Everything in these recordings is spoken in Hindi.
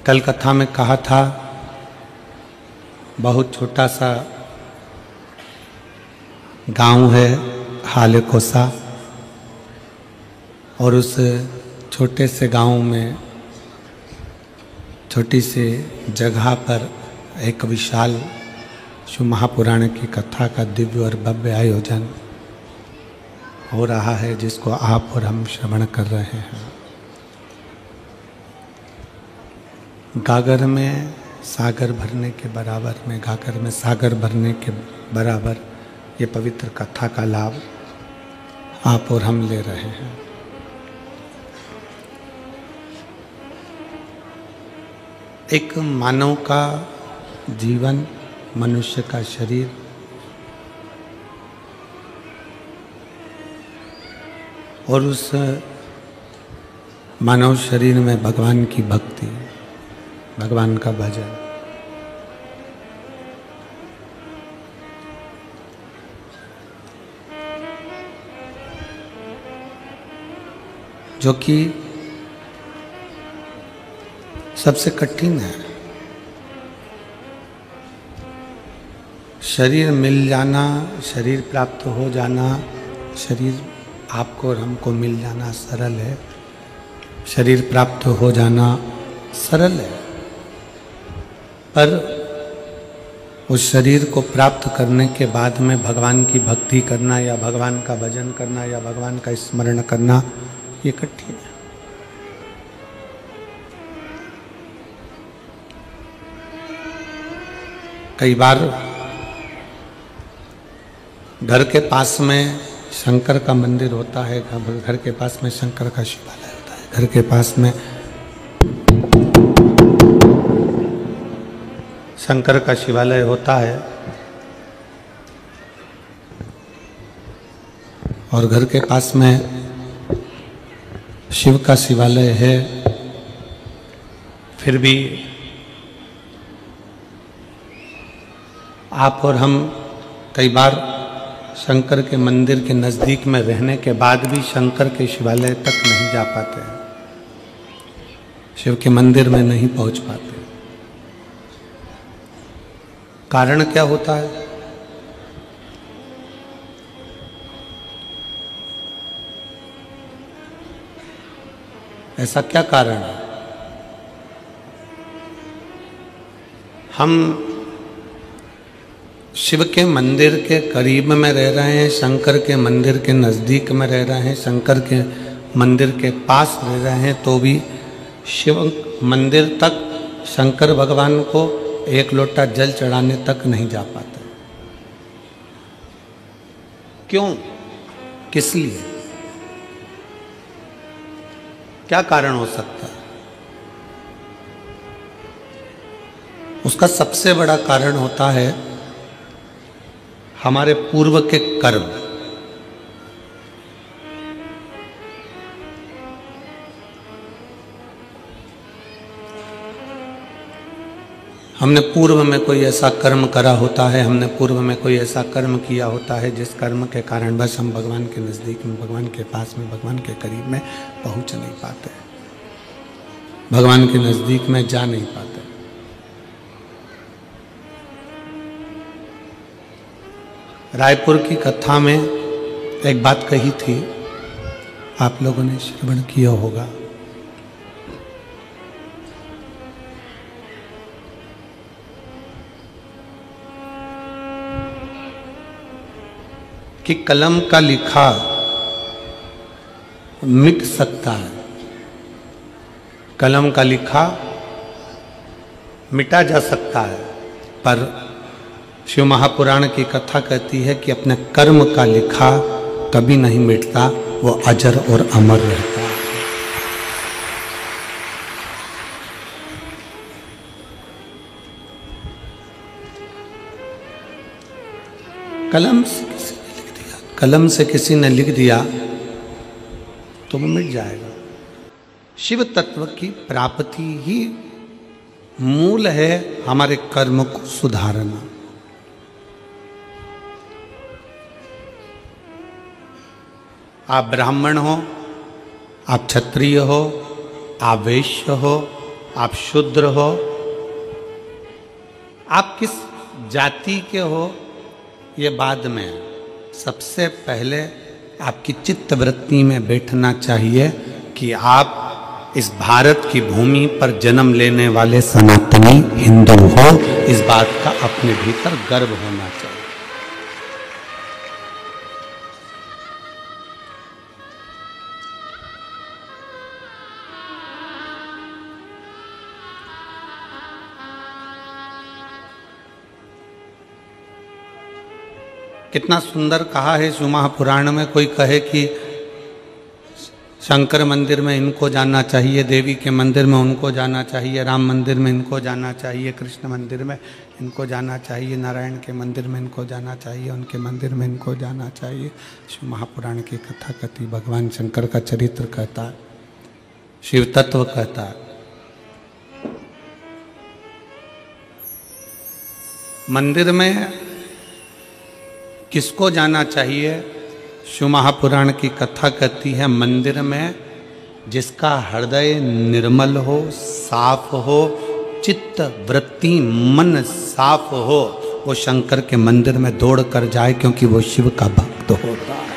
कल कथा में कहा था, बहुत छोटा सा गांव है हालेकोसा, और उस छोटे से गांव में छोटी सी जगह पर एक विशाल शिव महापुराण की कथा का दिव्य और भव्य आयोजन हो रहा है, जिसको आप और हम श्रवण कर रहे हैं। गागर में सागर भरने के बराबर में, गागर में सागर भरने के बराबर ये पवित्र कथा का लाभ आप और हम ले रहे हैं। एक मानव का जीवन, मनुष्य का शरीर और उस मानव शरीर में भगवान की भक्ति, भगवान का भजन, जो कि सबसे कठिन है। शरीर मिल जाना, शरीर प्राप्त हो जाना, शरीर आपको और हमको मिल जाना सरल है, शरीर प्राप्त हो जाना सरल है, पर उस शरीर को प्राप्त करने के बाद में भगवान की भक्ति करना या भगवान का भजन करना या भगवान का स्मरण करना, ये कठिन है। कई बार घर के पास में शंकर का मंदिर होता है, घर के पास में शंकर का शिवालय होता है, घर के पास में शंकर का शिवालय होता है, और घर के पास में शिव का शिवालय है, फिर भी आप और हम कई बार शंकर के मंदिर के नज़दीक में रहने के बाद भी शंकर के शिवालय तक नहीं जा पाते हैं, शिव के मंदिर में नहीं पहुंच पाते। कारण क्या होता है? ऐसा क्या कारण है? हम शिव के मंदिर के करीब में रह रहे हैं, शंकर के मंदिर के नज़दीक में रह रहे हैं, शंकर के मंदिर के पास रह रहे हैं, तो भी शिव मंदिर तक शंकर भगवान को एक लोटा जल चढ़ाने तक नहीं जा पाते। क्यों? किस लिए? क्या कारण हो सकता है? उसका सबसे बड़ा कारण होता है हमारे पूर्व के कर्म। हमने पूर्व में कोई ऐसा कर्म करा होता है, हमने पूर्व में कोई ऐसा कर्म किया होता है जिस कर्म के कारण बस हम भगवान के नज़दीक में, भगवान के पास में, भगवान के करीब में पहुंच नहीं पाते, भगवान के नज़दीक में जा नहीं पाते। रायपुर की कथा में एक बात कही थी, आप लोगों ने श्रवण किया होगा। कि कलम का लिखा मिट सकता है, कलम का लिखा मिटा जा सकता है, पर शिव महापुराण की कथा कहती है कि अपने कर्म का लिखा कभी नहीं मिटता, वो अजर और अमर रहता है। कलम से किसी ने लिख दिया, कलम से किसी ने लिख दिया तो वो मिट जाएगा। शिव तत्व की प्राप्ति ही मूल है हमारे कर्म को सुधारना। आप ब्राह्मण हो, आप क्षत्रिय हो, आप वैश्य हो, आप शूद्र हो, आप किस जाति के हो ये बाद में है। सबसे पहले आपकी चित्त वृत्ति में बैठना चाहिए कि आप इस भारत की भूमि पर जन्म लेने वाले सनातनी हिंदू हो। इस बात का अपने भीतर गर्व होना चाहिए। कितना सुंदर कहा है शिव महापुराण में। कोई कहे कि शंकर मंदिर में इनको जाना चाहिए, देवी के मंदिर में उनको जाना चाहिए, राम मंदिर में इनको जाना चाहिए, कृष्ण मंदिर में इनको जाना चाहिए, नारायण के मंदिर में इनको जाना चाहिए, उनके मंदिर में इनको जाना चाहिए। शिव महापुराण की कथा कहती, भगवान शंकर का चरित्र कहता है, शिव तत्व कहता है। मंदिर में किसको जाना चाहिए? शिव महापुराण की कथा कहती है, मंदिर में जिसका हृदय निर्मल हो, साफ हो, चित्त वृत्ति मन साफ हो, वो शंकर के मंदिर में दौड़ कर जाए, क्योंकि वो शिव का भक्त होता है।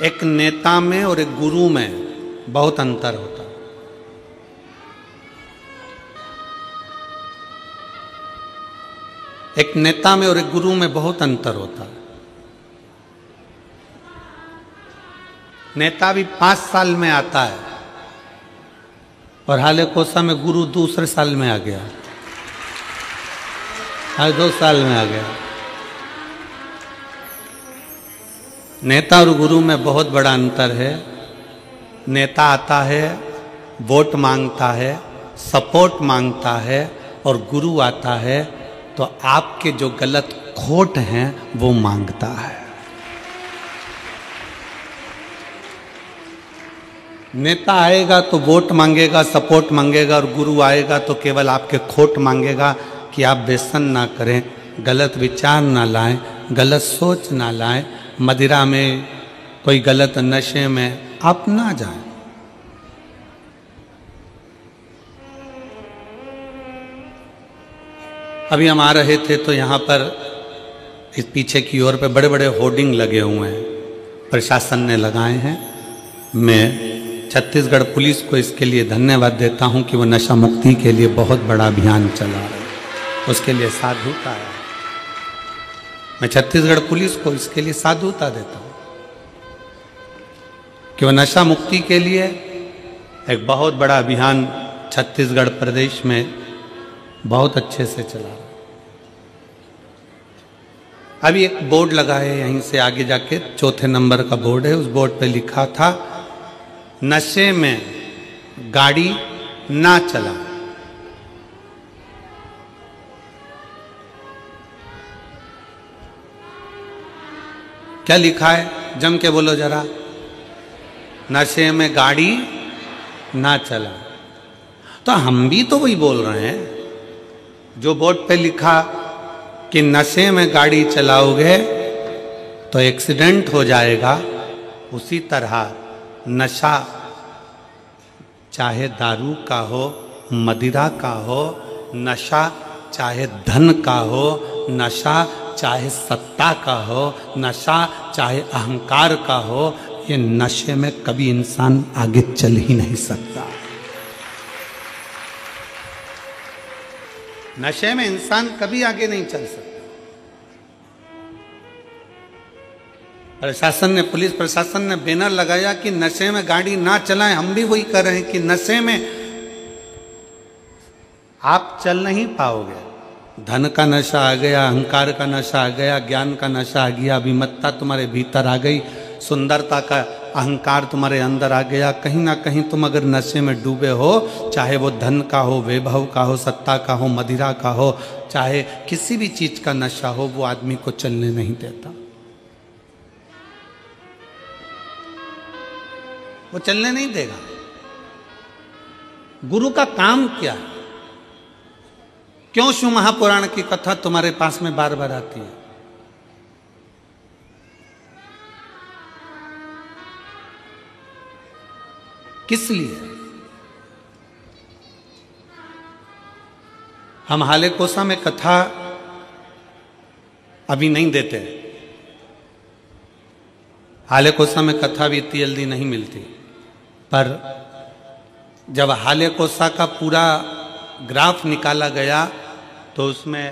एक नेता में और एक गुरु में बहुत अंतर होता है। एक नेता में और एक गुरु में बहुत अंतर होता है। नेता भी 5 साल में आता है और हाले कोसा में गुरु दूसरे साल में आ गया, हाल 2 साल में आ गया। नेता और गुरु में बहुत बड़ा अंतर है। नेता आता है, वोट मांगता है, सपोर्ट मांगता है, और गुरु आता है तो आपके जो गलत खोट हैं वो मांगता है। नेता आएगा तो वोट मांगेगा, सपोर्ट मांगेगा, और गुरु आएगा तो केवल आपके खोट मांगेगा कि आप व्यसन ना करें, गलत विचार ना लाएं, गलत सोच ना लाएं, मदिरा में कोई गलत नशे में आप ना जाएं। अभी हम आ रहे थे तो यहाँ पर इस पीछे की ओर पे बड़े बड़े होर्डिंग लगे हुए हैं, प्रशासन ने लगाए हैं। मैं छत्तीसगढ़ पुलिस को इसके लिए धन्यवाद देता हूँ कि वो नशा मुक्ति के लिए बहुत बड़ा अभियान चला रहे हैं, उसके लिए साधुता है। मैं छत्तीसगढ़ पुलिस को इसके लिए साधुता देता हूँ कि वो नशा मुक्ति के लिए एक बहुत बड़ा अभियान छत्तीसगढ़ प्रदेश में बहुत अच्छे से चला रहा है। अभी एक बोर्ड लगा है, यहीं से आगे जाके 4थे नंबर का बोर्ड है, उस बोर्ड पे लिखा था, नशे में गाड़ी ना चला। क्या लिखा है? जम के बोलो जरा। नशे में गाड़ी ना चला। तो हम भी तो वही बोल रहे हैं जो बोर्ड पे लिखा कि नशे में गाड़ी चलाओगे तो एक्सीडेंट हो जाएगा। उसी तरह नशा चाहे दारू का हो, मदिरा का हो, नशा चाहे धन का हो, नशा चाहे सत्ता का हो, नशा चाहे अहंकार का हो, ये नशे में कभी इंसान आगे चल ही नहीं सकता। नशे में इंसान कभी आगे नहीं चल सकता। प्रशासन ने, पुलिस प्रशासन ने बैनर लगाया कि नशे में गाड़ी ना चलाएं। हम भी वही कर रहे हैं कि नशे में आप चल नहीं पाओगे। धन का नशा आ गया, अहंकार का नशा आ गया, ज्ञान का नशा आ गया, अभिमत्ता तुम्हारे भीतर आ गई, सुंदरता का अहंकार तुम्हारे अंदर आ गया। कहीं ना कहीं तुम अगर नशे में डूबे हो, चाहे वो धन का हो, वैभव का हो, सत्ता का हो, मदिरा का हो, चाहे किसी भी चीज का नशा हो, वो आदमी को चलने नहीं देता। वो चलने नहीं देगा। गुरु का काम क्या है? क्यों शिव महापुराण की कथा तुम्हारे पास में बार बार आती है? किस लिए? हम हाले कोसा में कथा अभी नहीं देते। हाले कोसा में कथा भी इतनी जल्दी नहीं मिलती, पर जब हाले कोसा का पूरा ग्राफ निकाला गया तो उसमें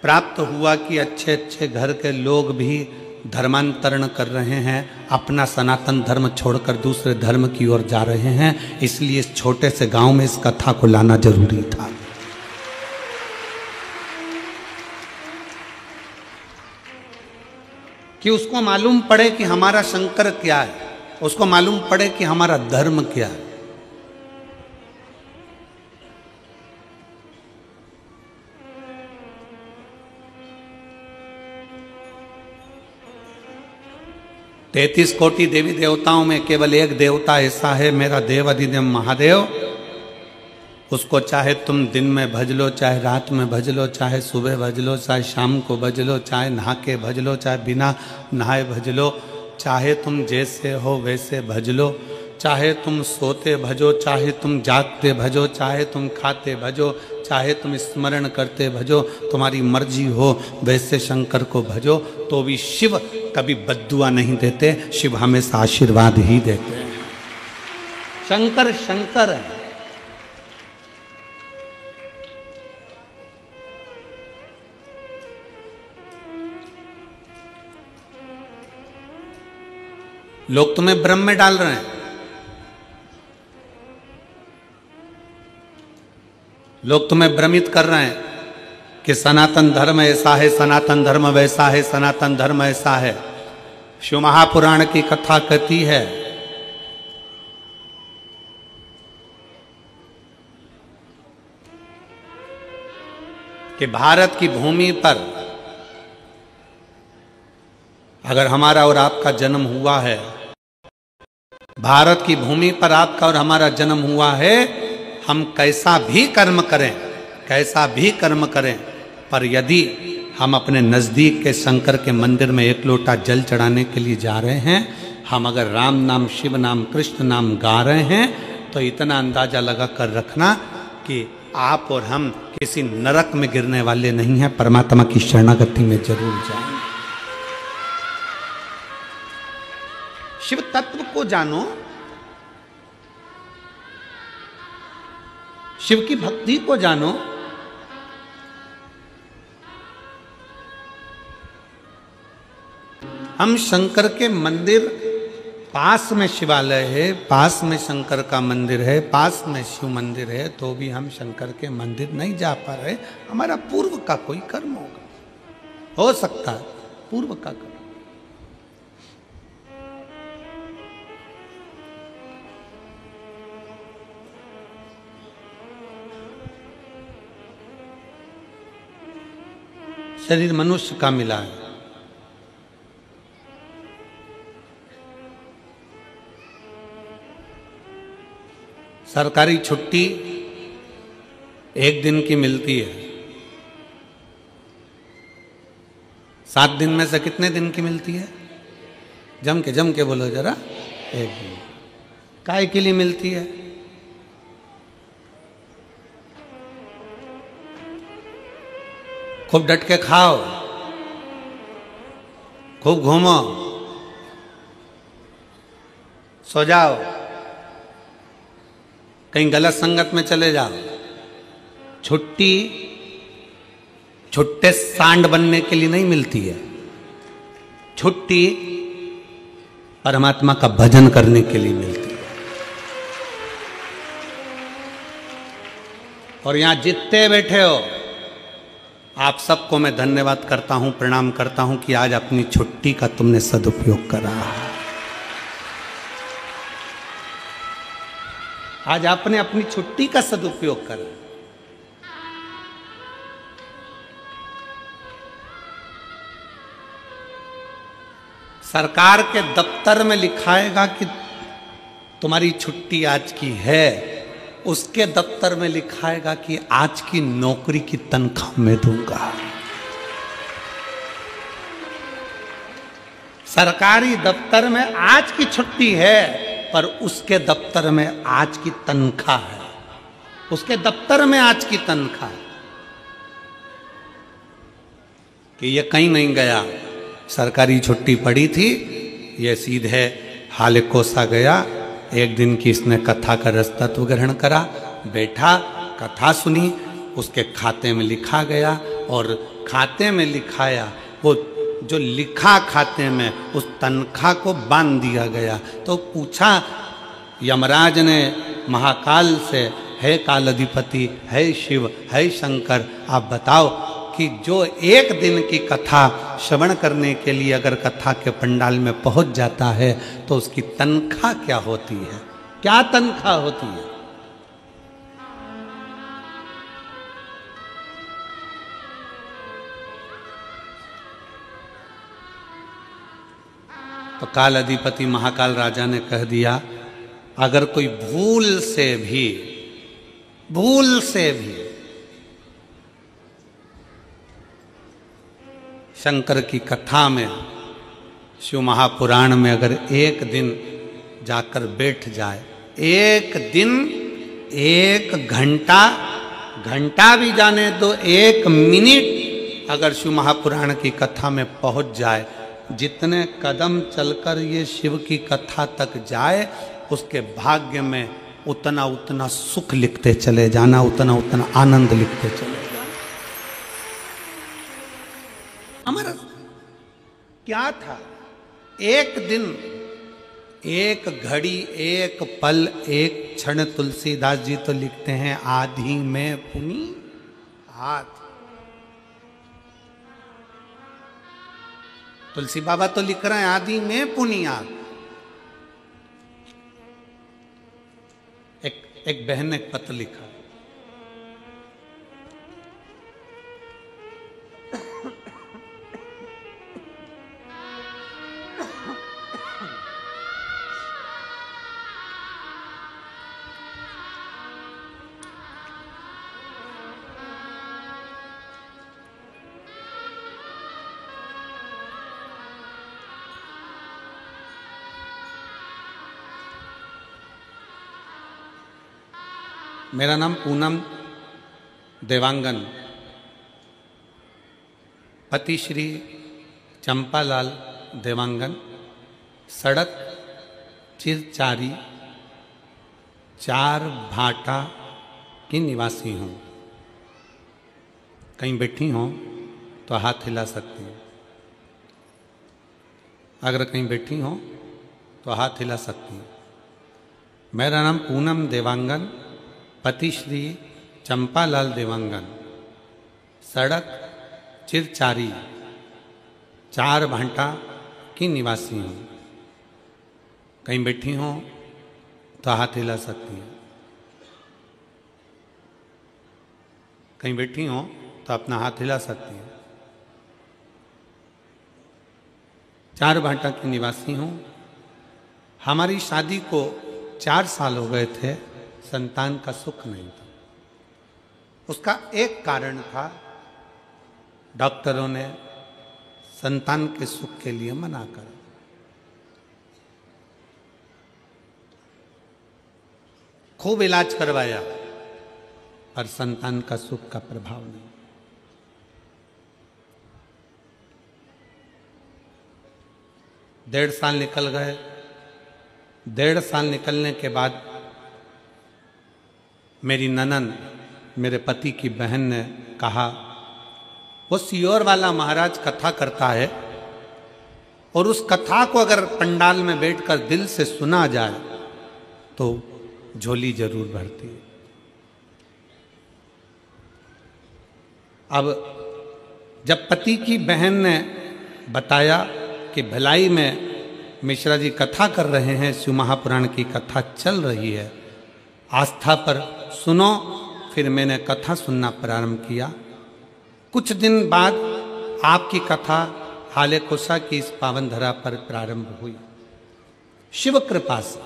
प्राप्त हुआ कि अच्छे अच्छे घर के लोग भी धर्मांतरण कर रहे हैं, अपना सनातन धर्म छोड़कर दूसरे धर्म की ओर जा रहे हैं। इसलिए इस छोटे से गांव में इस कथा को लाना जरूरी था। कि उसको मालूम पड़े कि हमारा शंकर क्या है, उसको मालूम पड़े कि हमारा धर्म क्या है। तैतीस कोटि देवी देवताओं में केवल एक देवता ऐसा है, मेरा देव अधिदेव महादेव। उसको चाहे तुम दिन में भज लो, चाहे रात में भज लो, चाहे सुबह भज लो, चाहे शाम को भज लो, चाहे नहा के भज लो, चाहे बिना नहाए भज लो, चाहे तुम जैसे हो वैसे भज लो, चाहे तुम सोते भजो, चाहे तुम जागते भजो, चाहे तुम खाते भजो, चाहे तुम स्मरण करते भजो, तुम्हारी मर्जी हो वैसे शंकर को भजो। तो भी शिव कभी बद्दुआ नहीं देते, शिव हमेशा आशीर्वाद ही देते हैं। शंकर शंकर है। लोग तुम्हें भ्रम में डाल रहे हैं, लोग तुम्हें भ्रमित कर रहे हैं कि सनातन धर्म ऐसा है, सनातन धर्म वैसा है, सनातन धर्म ऐसा है। शिव महापुराण की कथा कहती है कि भारत की भूमि पर अगर हमारा और आपका जन्म हुआ है, भारत की भूमि पर आपका और हमारा जन्म हुआ है, हम कैसा भी कर्म करें, कैसा भी कर्म करें, पर यदि हम अपने नज़दीक के शंकर के मंदिर में एक लोटा जल चढ़ाने के लिए जा रहे हैं, हम अगर राम नाम, शिव नाम, कृष्ण नाम गा रहे हैं, तो इतना अंदाजा लगा कर रखना कि आप और हम किसी नरक में गिरने वाले नहीं हैं, परमात्मा की शरणागति में जरूर जाएंगे। शिव तत्व को जानो, शिव की भक्ति को जानो। हम शंकर के मंदिर, पास में शिवालय है, पास में शंकर का मंदिर है, पास में शिव मंदिर है, तो भी हम शंकर के मंदिर नहीं जा पा रहे। हमारा पूर्व का कोई कर्म होगा, हो सकता है पूर्व का कर्म। शरीर मनुष्य का मिला है, सरकारी छुट्टी एक दिन की मिलती है, 7 दिन में से कितने दिन की मिलती है? जम के बोलो जरा। एक दिन। काय के लिए मिलती है? खूब डट के खाओ, खूब घूमो, सो जाओ, कहीं गलत संगत में चले जाओ। छुट्टी छुट्टे सांड बनने के लिए नहीं मिलती है, छुट्टी परमात्मा का भजन करने के लिए मिलती है। और यहां जितने बैठे हो, आप सबको मैं धन्यवाद करता हूं, प्रणाम करता हूं कि आज अपनी छुट्टी का तुमने सदुपयोग करा। आज आपने अपनी छुट्टी का सदुपयोग करा। सरकार के दफ्तर में लिखाएगा कि तुम्हारी छुट्टी आज की है, उसके दफ्तर में लिखाएगा कि आज की नौकरी की तनख्वाह मैं दूंगा। सरकारी दफ्तर में आज की छुट्टी है पर उसके दफ्तर में आज की तनख्वाह है, उसके दफ्तर में आज की तनख्वाह है कि ये कहीं नहीं गया, सरकारी छुट्टी पड़ी थी, ये सीधे हालेकोसा गया। एक दिन की इसने कथा का रसतत्व ग्रहण करा, बैठा, कथा सुनी, उसके खाते में लिखा गया और खाते में लिखाया, वो जो लिखा खाते में उस तनख्वाह को बांध दिया गया। तो पूछा यमराज ने महाकाल से, है काल अधिपति, है शिव, है शंकर, आप बताओ कि जो एक दिन की कथा श्रवण करने के लिए अगर कथा के पंडाल में पहुंच जाता है तो उसकी तनख्वाह क्या होती है, क्या तनख्वाह होती है। तो काल अधिपति महाकाल राजा ने कह दिया, अगर कोई भूल से भी शंकर की कथा में, शिव महापुराण में अगर एक दिन जाकर बैठ जाए, एक दिन, एक घंटा भी जाने दो, एक मिनट अगर शिव महापुराण की कथा में पहुंच जाए, जितने कदम चलकर ये शिव की कथा तक जाए, उसके भाग्य में उतना उतना सुख लिखते चले जाना, उतना उतना आनंद लिखते चले जाना। हमारा क्या था, एक दिन, एक घड़ी, एक पल, एक क्षण, तुलसीदास जी तो लिखते हैं आधी में पुनी हाथ। तुलसी बाबा तो लिख रहे हैं आदि में पुनियाद। एक बहन ने पत्र लिखा, मेरा नाम पूनम देवांगन, पति श्री चंपालाल देवांगन, सड़क चिरचारी 4 भाटा की निवासी हूँ। कहीं बैठी हो तो हाथ हिला सकती हैं, अगर कहीं बैठी हो तो हाथ हिला सकती हैं। मेरा नाम पूनम देवांगन, पति श्री चंपालाल देवांगन, सड़क चिरचारी 4 भाटा की निवासी हूँ। कहीं बैठी हो तो हाथ हिला सकती हैं, कहीं बैठी हो तो अपना हाथ हिला सकती हैं। 4 भाटा की निवासी हूँ। हमारी शादी को 4 साल हो गए थे, संतान का सुख नहीं था। उसका एक कारण था, डॉक्टरों ने संतान के सुख के लिए मना कर, खूब इलाज करवाया, पर संतान का सुख का प्रभाव नहीं। डेढ़ साल निकल गए। 1.5 साल निकलने के बाद मेरी ननंद, मेरे पति की बहन ने कहा, वो सियोर वाला महाराज कथा करता है और उस कथा को अगर पंडाल में बैठकर दिल से सुना जाए तो झोली जरूर भरती है। अब जब पति की बहन ने बताया कि भिलाई में मिश्रा जी कथा कर रहे हैं, शिव महापुराण की कथा चल रही है, आस्था पर सुनो, फिर मैंने कथा सुनना प्रारंभ किया। कुछ दिन बाद आपकी कथा हालेकोसा की इस पावन धरा पर प्रारंभ हुई। शिव कृपा से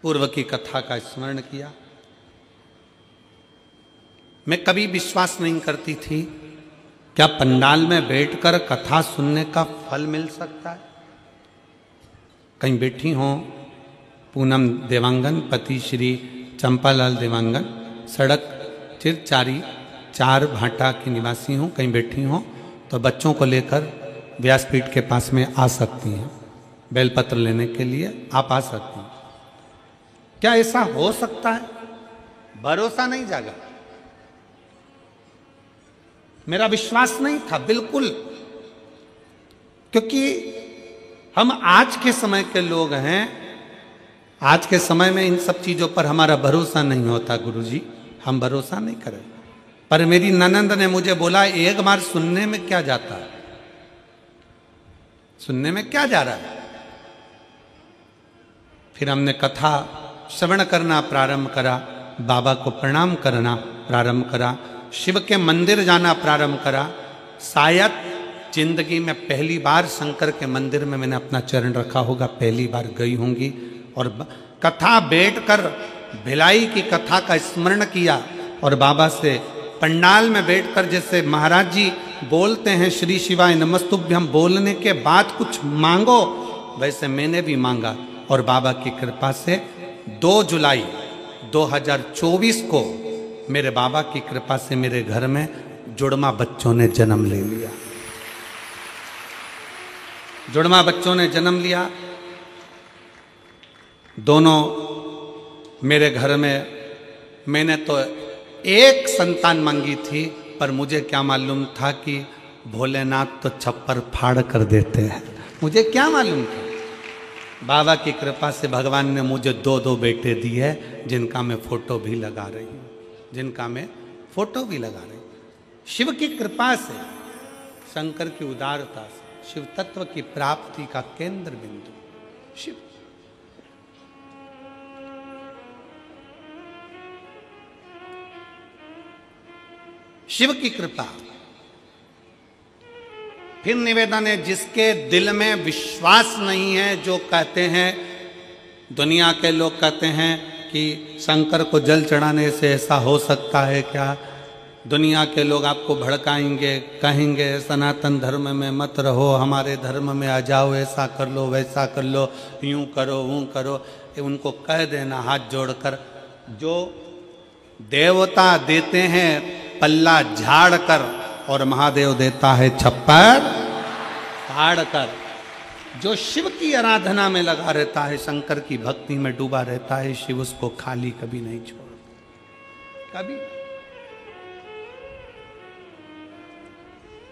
पूर्व की कथा का स्मरण किया। मैं कभी विश्वास नहीं करती थी, क्या पंडाल में बैठकर कथा सुनने का फल मिल सकता है? कहीं बैठी हों, पूनम देवांगन, पति श्री चंपालाल देवांगन, सड़क चिरचारी 4 भाटा की निवासी हों, कहीं बैठी हों तो बच्चों को लेकर व्यासपीठ के पास में आ सकती हैं। बेलपत्र लेने के लिए आप आ सकती हैं। क्या ऐसा हो सकता है? भरोसा नहीं जागा, मेरा विश्वास नहीं था बिल्कुल, क्योंकि हम आज के समय के लोग हैं। आज के समय में इन सब चीजों पर हमारा भरोसा नहीं होता गुरुजी, हम भरोसा नहीं करें। पर मेरी ननंद ने मुझे बोला, एक बार सुनने में क्या जाता है, सुनने में क्या जा रहा है। फिर हमने कथा श्रवण करना प्रारंभ करा, बाबा को प्रणाम करना प्रारंभ करा, शिव के मंदिर जाना प्रारंभ करा। शायद जिंदगी में पहली बार शंकर के मंदिर में मैंने अपना चरण रखा होगा, पहली बार गई होंगी। और कथा बैठकर भिलाई की कथा का स्मरण किया और बाबा से पंडाल में बैठकर जैसे महाराज जी बोलते हैं श्री शिवाय नमस्तुभ्यम, बोलने के बाद कुछ मांगो, वैसे मैंने भी मांगा। और बाबा की कृपा से 2 जुलाई 2024 को मेरे बाबा की कृपा से मेरे घर में जुड़वा बच्चों ने जन्म ले लिया। जुड़वा बच्चों ने जन्म लिया। दोनों मेरे घर में, मैंने तो एक संतान मांगी थी, पर मुझे क्या मालूम था कि भोलेनाथ तो छप्पर फाड़ कर देते हैं। मुझे क्या मालूम था। बाबा की कृपा से भगवान ने मुझे 2 बेटे दिए, जिनका मैं फोटो भी लगा रही हूँ, जिनका मैं फोटो भी लगा रही हूँ। शिव की कृपा से, शंकर की उदारता से, शिव तत्व की प्राप्ति का केंद्र बिंदु शिव। शिव की कृपा। फिर निवेदन है, जिसके दिल में विश्वास नहीं है, जो कहते हैं, दुनिया के लोग कहते हैं कि शंकर को जल चढ़ाने से ऐसा हो सकता है क्या, दुनिया के लोग आपको भड़काएंगे, कहेंगे सनातन धर्म में मत रहो, हमारे धर्म में आ जाओ, ऐसा कर लो वैसा कर लो, यूं करो वो करो। उनको कह देना हाथ जोड़कर, जो देवता देते हैं पल्ला झाड़ कर और महादेव देता है छप्पर फाड़ कर। जो शिव की आराधना में लगा रहता है, शंकर की भक्ति में डूबा रहता है, शिव उसको खाली कभी नहीं छोड़ता, कभी।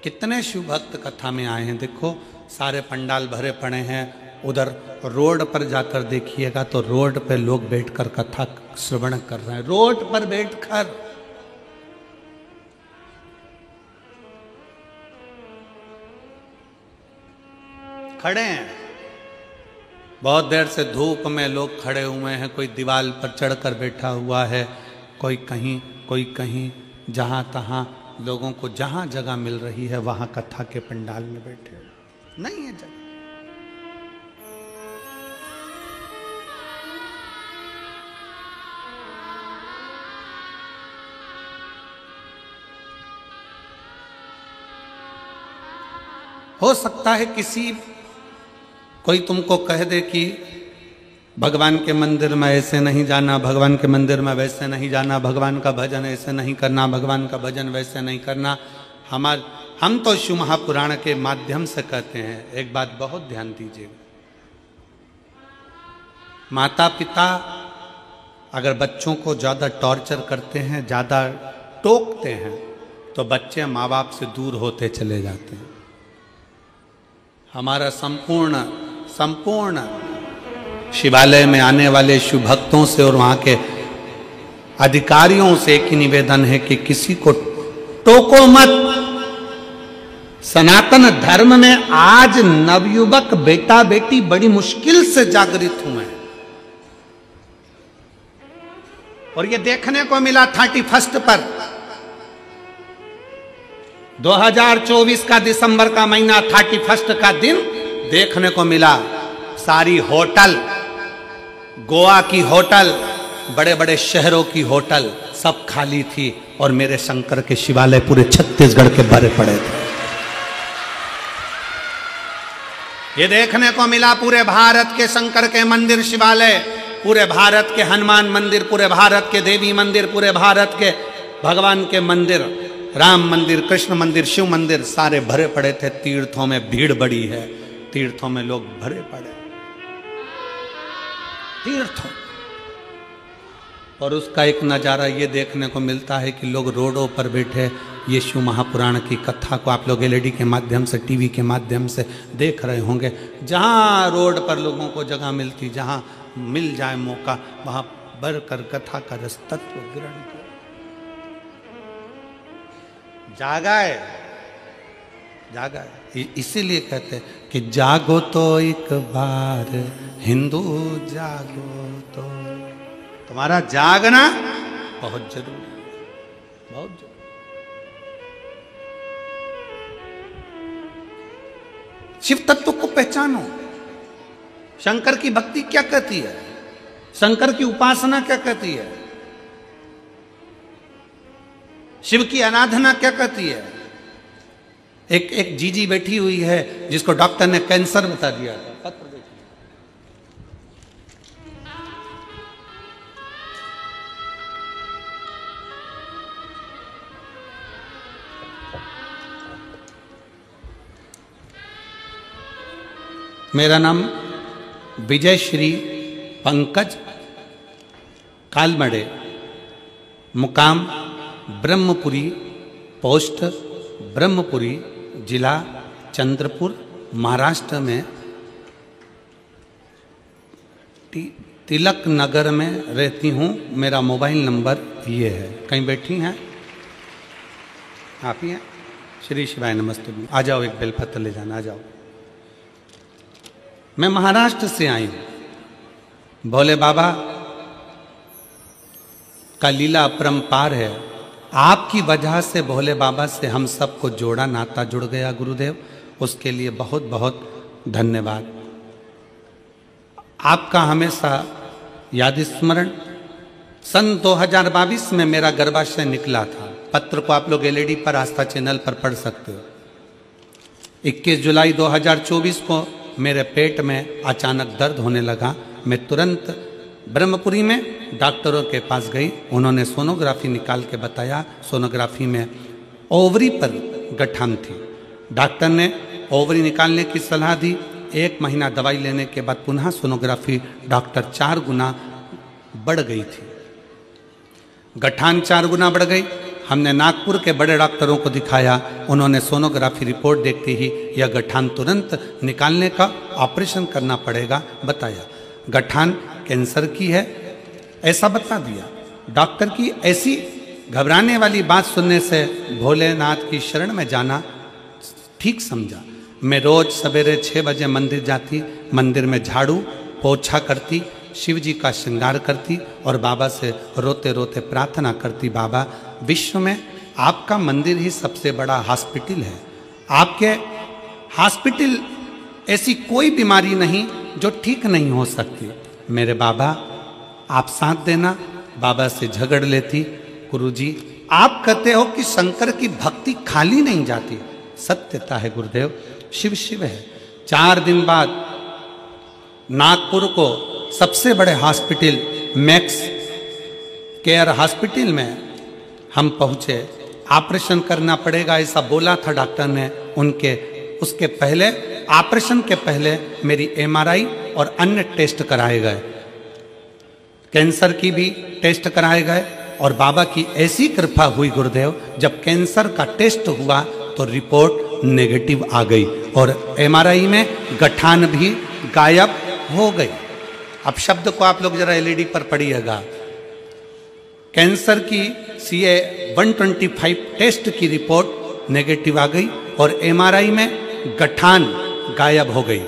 कितने शिव भक्त कथा में आए हैं, देखो सारे पंडाल भरे पड़े हैं। उधर रोड पर जाकर देखिएगा तो रोड पे लोग बैठकर कथा श्रवण कर रहे हैं, रोड पर बैठकर। खड़े हैं, बहुत देर से धूप में लोग खड़े हुए हैं, कोई दीवार पर चढ़कर बैठा हुआ है, कोई कहीं, जहां तहां लोगों को जहां जगह मिल रही है वहां कथा के पंडाल में बैठे नहीं है जगह। हो सकता है कोई तुमको कह दे कि भगवान के मंदिर में ऐसे नहीं जाना, भगवान के मंदिर में वैसे नहीं जाना, भगवान का भजन ऐसे नहीं करना, भगवान का भजन वैसे नहीं करना। हम तो शिव महापुराण के माध्यम से कहते हैं, एक बात बहुत ध्यान दीजिएगा, माता पिता अगर बच्चों को ज़्यादा टॉर्चर करते हैं, ज़्यादा टोकते हैं, तो बच्चे माँ बाप से दूर होते चले जाते हैं। हमारा संपूर्ण शिवालय में आने वाले शिव भक्तों से और वहाँ के अधिकारियों से एक ही निवेदन है कि किसी को टोको मत। सनातन धर्म में आज नवयुवक बेटा बेटी बड़ी मुश्किल से जागृत हुए हैं, और ये देखने को मिला 31 पर 2024 का दिसंबर का महीना 31 का दिन देखने को मिला। सारी होटल, गोवा की होटल, बड़े बड़े शहरों की होटल सब खाली थी, और मेरे शंकर के शिवालय पूरे छत्तीसगढ़ के भरे पड़े थे। ये देखने को मिला पूरे भारत के शंकर के मंदिर शिवालय, पूरे भारत के हनुमान मंदिर, पूरे भारत के देवी मंदिर, पूरे भारत के भगवान के मंदिर, राम मंदिर, कृष्ण मंदिर, शिव मंदिर, सारे भरे पड़े थे। तीर्थों में भीड़ बड़ी है, तीर्थों में लोग भरे पड़े तीर्थों। और उसका एक नज़ारा ये देखने को मिलता है कि लोग रोडों पर बैठे यीशु महापुराण की कथा को आप लोग एलईडी के माध्यम से, टीवी के माध्यम से देख रहे होंगे। जहाँ रोड पर लोगों को जगह मिलती, जहाँ मिल जाए मौका, वहाँ बढ़कर कथा का रस तत्व ग्रहण किया। जागा है, जागा है। इसीलिए कहते हैं कि जागो तो एक बार हिंदू, जागो तो। तुम्हारा जागना बहुत जरूरी है, बहुत जरूरी। शिव तत्व को पहचानो। शंकर की भक्ति क्या कहती है, शंकर की उपासना क्या कहती है, शिव की आराधना क्या कहती है। एक जीजी बैठी हुई है जिसको डॉक्टर ने कैंसर बता दिया था। पत्र देखिए, मेरा नाम विजय श्री पंकज कालमड़े, मुकाम ब्रह्मपुरी, पोस्ट ब्रह्मपुरी, जिला चंद्रपुर, महाराष्ट्र में तिलक नगर में रहती हूँ। मेरा मोबाइल नंबर ये है। कहीं बैठी हैं आप ही हैं? श्री शिवाय नमस्ते। आ जाओ, एक बेलपत्र ले जाना, आ जाओ। मैं महाराष्ट्र से आई हूँ। भोले बाबा का लीला अपरंपार है। आपकी वजह से भोले बाबा से हम सबको जोड़ा, नाता जुड़ गया गुरुदेव, उसके लिए बहुत बहुत धन्यवाद। आपका हमेशा याद स्मरण। सन 2022 में मेरा गर्भाशय निकला था। पत्र को आप लोग एलईडी पर, आस्था चैनल पर पढ़ सकते हो। 21 जुलाई 2024 को मेरे पेट में अचानक दर्द होने लगा। मैं तुरंत ब्रह्मपुरी में डॉक्टरों के पास गई। उन्होंने सोनोग्राफी निकाल के बताया, सोनोग्राफी में ओवरी पर गठान थी। डॉक्टर ने ओवरी निकालने की सलाह दी। 1 महीना दवाई लेने के बाद पुनः सोनोग्राफी डॉक्टर 4 गुना बढ़ गई थी। गठान 4 गुना बढ़ गई। हमने नागपुर के बड़े डॉक्टरों को दिखाया। उन्होंने सोनोग्राफी रिपोर्ट देखते ही यह गठान तुरंत निकालने का ऑपरेशन करना पड़ेगा बताया। गठान कैंसर की है ऐसा बता दिया। डॉक्टर की ऐसी घबराने वाली बात सुनने से भोलेनाथ की शरण में जाना ठीक समझा। मैं रोज सवेरे 6 बजे मंदिर जाती, मंदिर में झाड़ू पोछा करती, शिव जी का श्रृंगार करती और बाबा से रोते रोते प्रार्थना करती, बाबा विश्व में आपका मंदिर ही सबसे बड़ा हॉस्पिटल है। आपके हॉस्पिटल ऐसी कोई बीमारी नहीं जो ठीक नहीं हो सकती। मेरे बाबा आप साथ देना। बाबा से झगड़ लेती, गुरुजी आप कहते हो कि शंकर की भक्ति खाली नहीं जाती। सत्यता है गुरुदेव, शिव शिव है। 4 दिन बाद नागपुर को सबसे बड़े हॉस्पिटल मैक्स केयर हॉस्पिटल में हम पहुंचे। ऑपरेशन करना पड़ेगा ऐसा बोला था डॉक्टर ने। उसके पहले, ऑपरेशन के पहले मेरी एमआरआई और अन्य टेस्ट कराए गए, कैंसर की भी टेस्ट कराए गए। और बाबा की ऐसी कृपा हुई गुरुदेव, जब कैंसर का टेस्ट हुआ तो रिपोर्ट नेगेटिव आ गई और एमआरआई में गठान भी गायब हो गई। अब शब्द को आप लोग जरा एलईडी पर पढ़िएगा। कैंसर की CA 125 टेस्ट की रिपोर्ट नेगेटिव आ गई और एमआरआई में गठान गायब हो गई।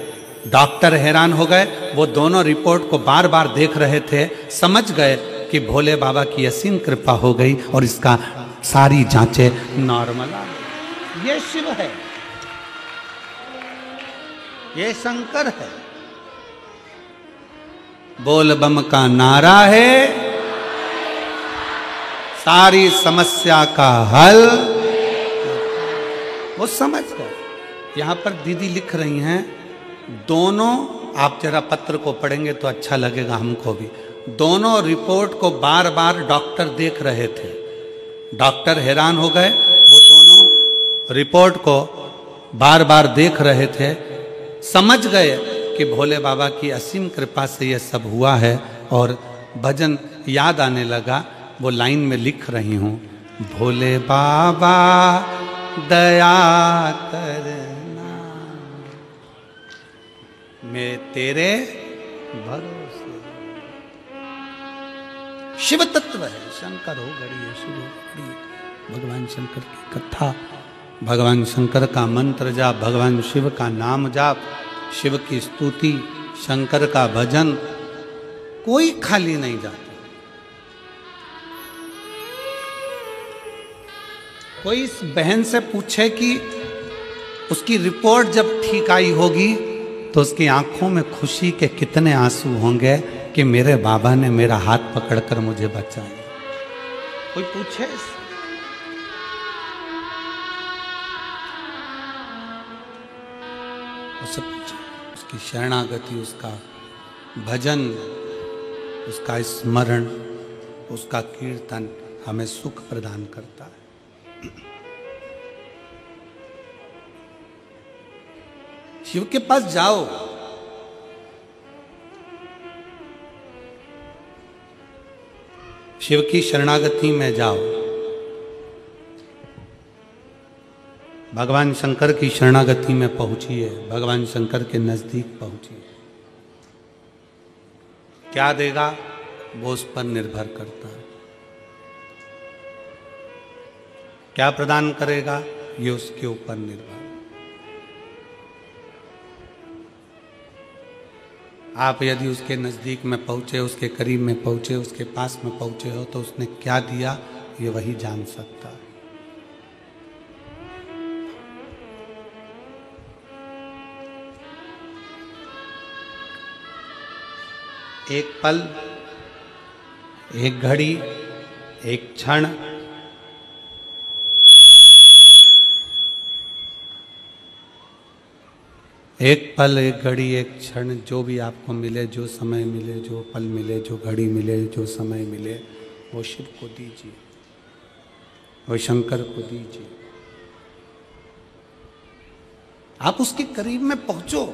डॉक्टर हैरान हो गए। वो दोनों रिपोर्ट को बार बार देख रहे थे। समझ गए कि भोले बाबा की असीम कृपा हो गई और इसका सारी जांचें नॉर्मल आ गई। ये शिव है, ये शंकर है। बोल बम का नारा है, सारी समस्या का हल। वो समझ गए। यहां पर दीदी लिख रही हैं दोनों, आप जरा पत्र को पढ़ेंगे तो अच्छा लगेगा हमको भी, दोनों रिपोर्ट को बार बार डॉक्टर देख रहे थे। डॉक्टर हैरान हो गए, वो दोनों रिपोर्ट को बार बार देख रहे थे, समझ गए कि भोले बाबा की असीम कृपा से ये सब हुआ है। और भजन याद आने लगा, वो लाइन में लिख रही हूँ, भोले बाबा दया करना मैं तेरे भरोसे। शिव तत्व है, शंकर हो गड़ी है, शिव हो गड़ी है। भगवान शंकर की कथा, भगवान शंकर का मंत्र जाप, भगवान शिव का नाम जाप, शिव की स्तुति, शंकर का भजन, कोई खाली नहीं जाता। कोई इस बहन से पूछे कि उसकी रिपोर्ट जब ठीक आई होगी तो उसकी आंखों में खुशी के कितने आंसू होंगे कि मेरे बाबा ने मेरा हाथ पकड़कर मुझे बचाया। कोई पूछे उससे पूछे, उसकी शरणागति, उसका भजन, उसका स्मरण, उसका कीर्तन हमें सुख प्रदान करता है। शिव के पास जाओ, शिव की शरणागति में जाओ, भगवान शंकर की शरणागति में पहुंचिए, भगवान शंकर के नजदीक पहुंचिए। क्या देगा वो उस पर निर्भर करता है, क्या प्रदान करेगा ये उसके ऊपर निर्भर। आप यदि उसके नजदीक में पहुंचे, उसके करीब में पहुंचे, उसके पास में पहुंचे हो तो उसने क्या दिया ये वही जान सकता है। एक पल, एक घड़ी, एक क्षण, एक पल, एक घड़ी, एक क्षण, जो भी आपको मिले, जो समय मिले, जो पल मिले, जो घड़ी मिले, जो समय मिले, वो शिव को दीजिए, वो शंकर को दीजिए। आप उसके करीब में पहुंचो।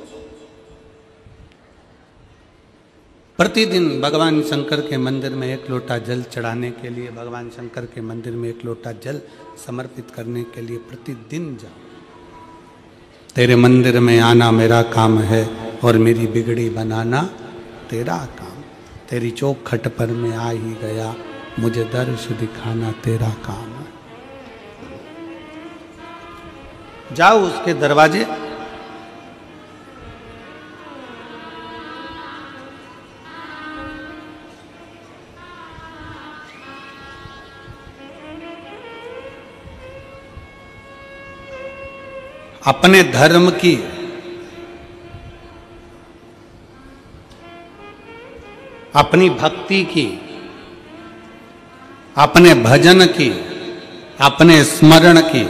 प्रतिदिन भगवान शंकर के मंदिर में एक लोटा जल चढ़ाने के लिए, भगवान शंकर के मंदिर में एक लोटा जल समर्पित करने के लिए प्रतिदिन जाओ। तेरे मंदिर में आना मेरा काम है और मेरी बिगड़ी बनाना तेरा काम। तेरी चौखट पर मैं आ ही गया, मुझे दर्श दिखाना तेरा काम है। जाओ उसके दरवाजे, अपने धर्म की, अपनी भक्ति की, अपने भजन की, अपने स्मरण की,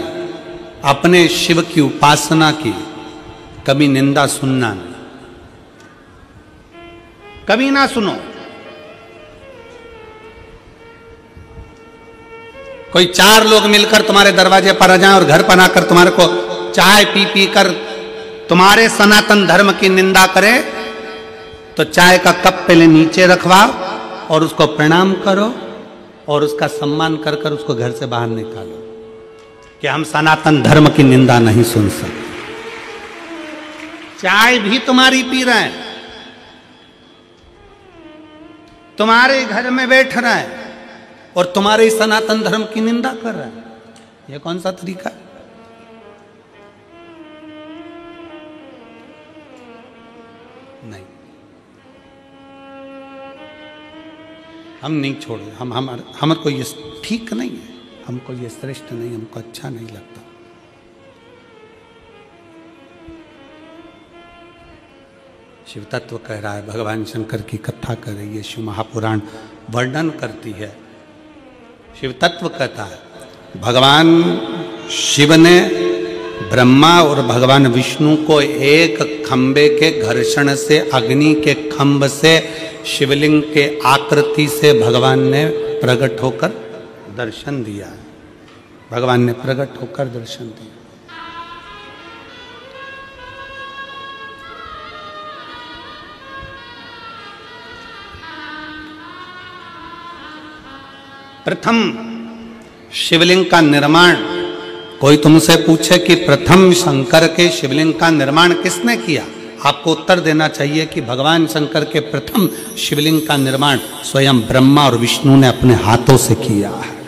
अपने शिव की उपासना की कभी निंदा सुनना नहीं, कभी ना सुनो। कोई चार लोग मिलकर तुम्हारे दरवाजे पर आ जाएं और घर पर आकर तुम्हारे को चाय पी पी कर तुम्हारे सनातन धर्म की निंदा करे तो चाय का कप पहले नीचे रखवाओ और उसको प्रणाम करो और उसका सम्मान कर कर उसको घर से बाहर निकालो कि हम सनातन धर्म की निंदा नहीं सुन सकते। चाय भी तुम्हारी पी रहे हैं, तुम्हारे घर में बैठ रहे हैं और तुम्हारे सनातन धर्म की निंदा कर रहे हैं। यह कौन सा तरीका है? नहीं, हम नहीं छोड़े। हमको ये ठीक नहीं है, हमको ये श्रेष्ठ नहीं, हमको अच्छा नहीं लगता। शिव तत्व कह रहा है, भगवान शंकर की कथा कर रही है, शिव महापुराण वर्णन करती है। शिव तत्व कहता है भगवान शिव ने ब्रह्मा और भगवान विष्णु को एक खंबे के घर्षण से, अग्नि के खंभ से, शिवलिंग के आकृति से भगवान ने प्रकट होकर दर्शन दिया। भगवान ने प्रकट होकर दर्शन दिया। प्रथम शिवलिंग का निर्माण, कोई तुमसे पूछे कि प्रथम शंकर के शिवलिंग का निर्माण किसने किया, आपको उत्तर देना चाहिए कि भगवान शंकर के प्रथम शिवलिंग का निर्माण स्वयं ब्रह्मा और विष्णु ने अपने हाथों से किया है,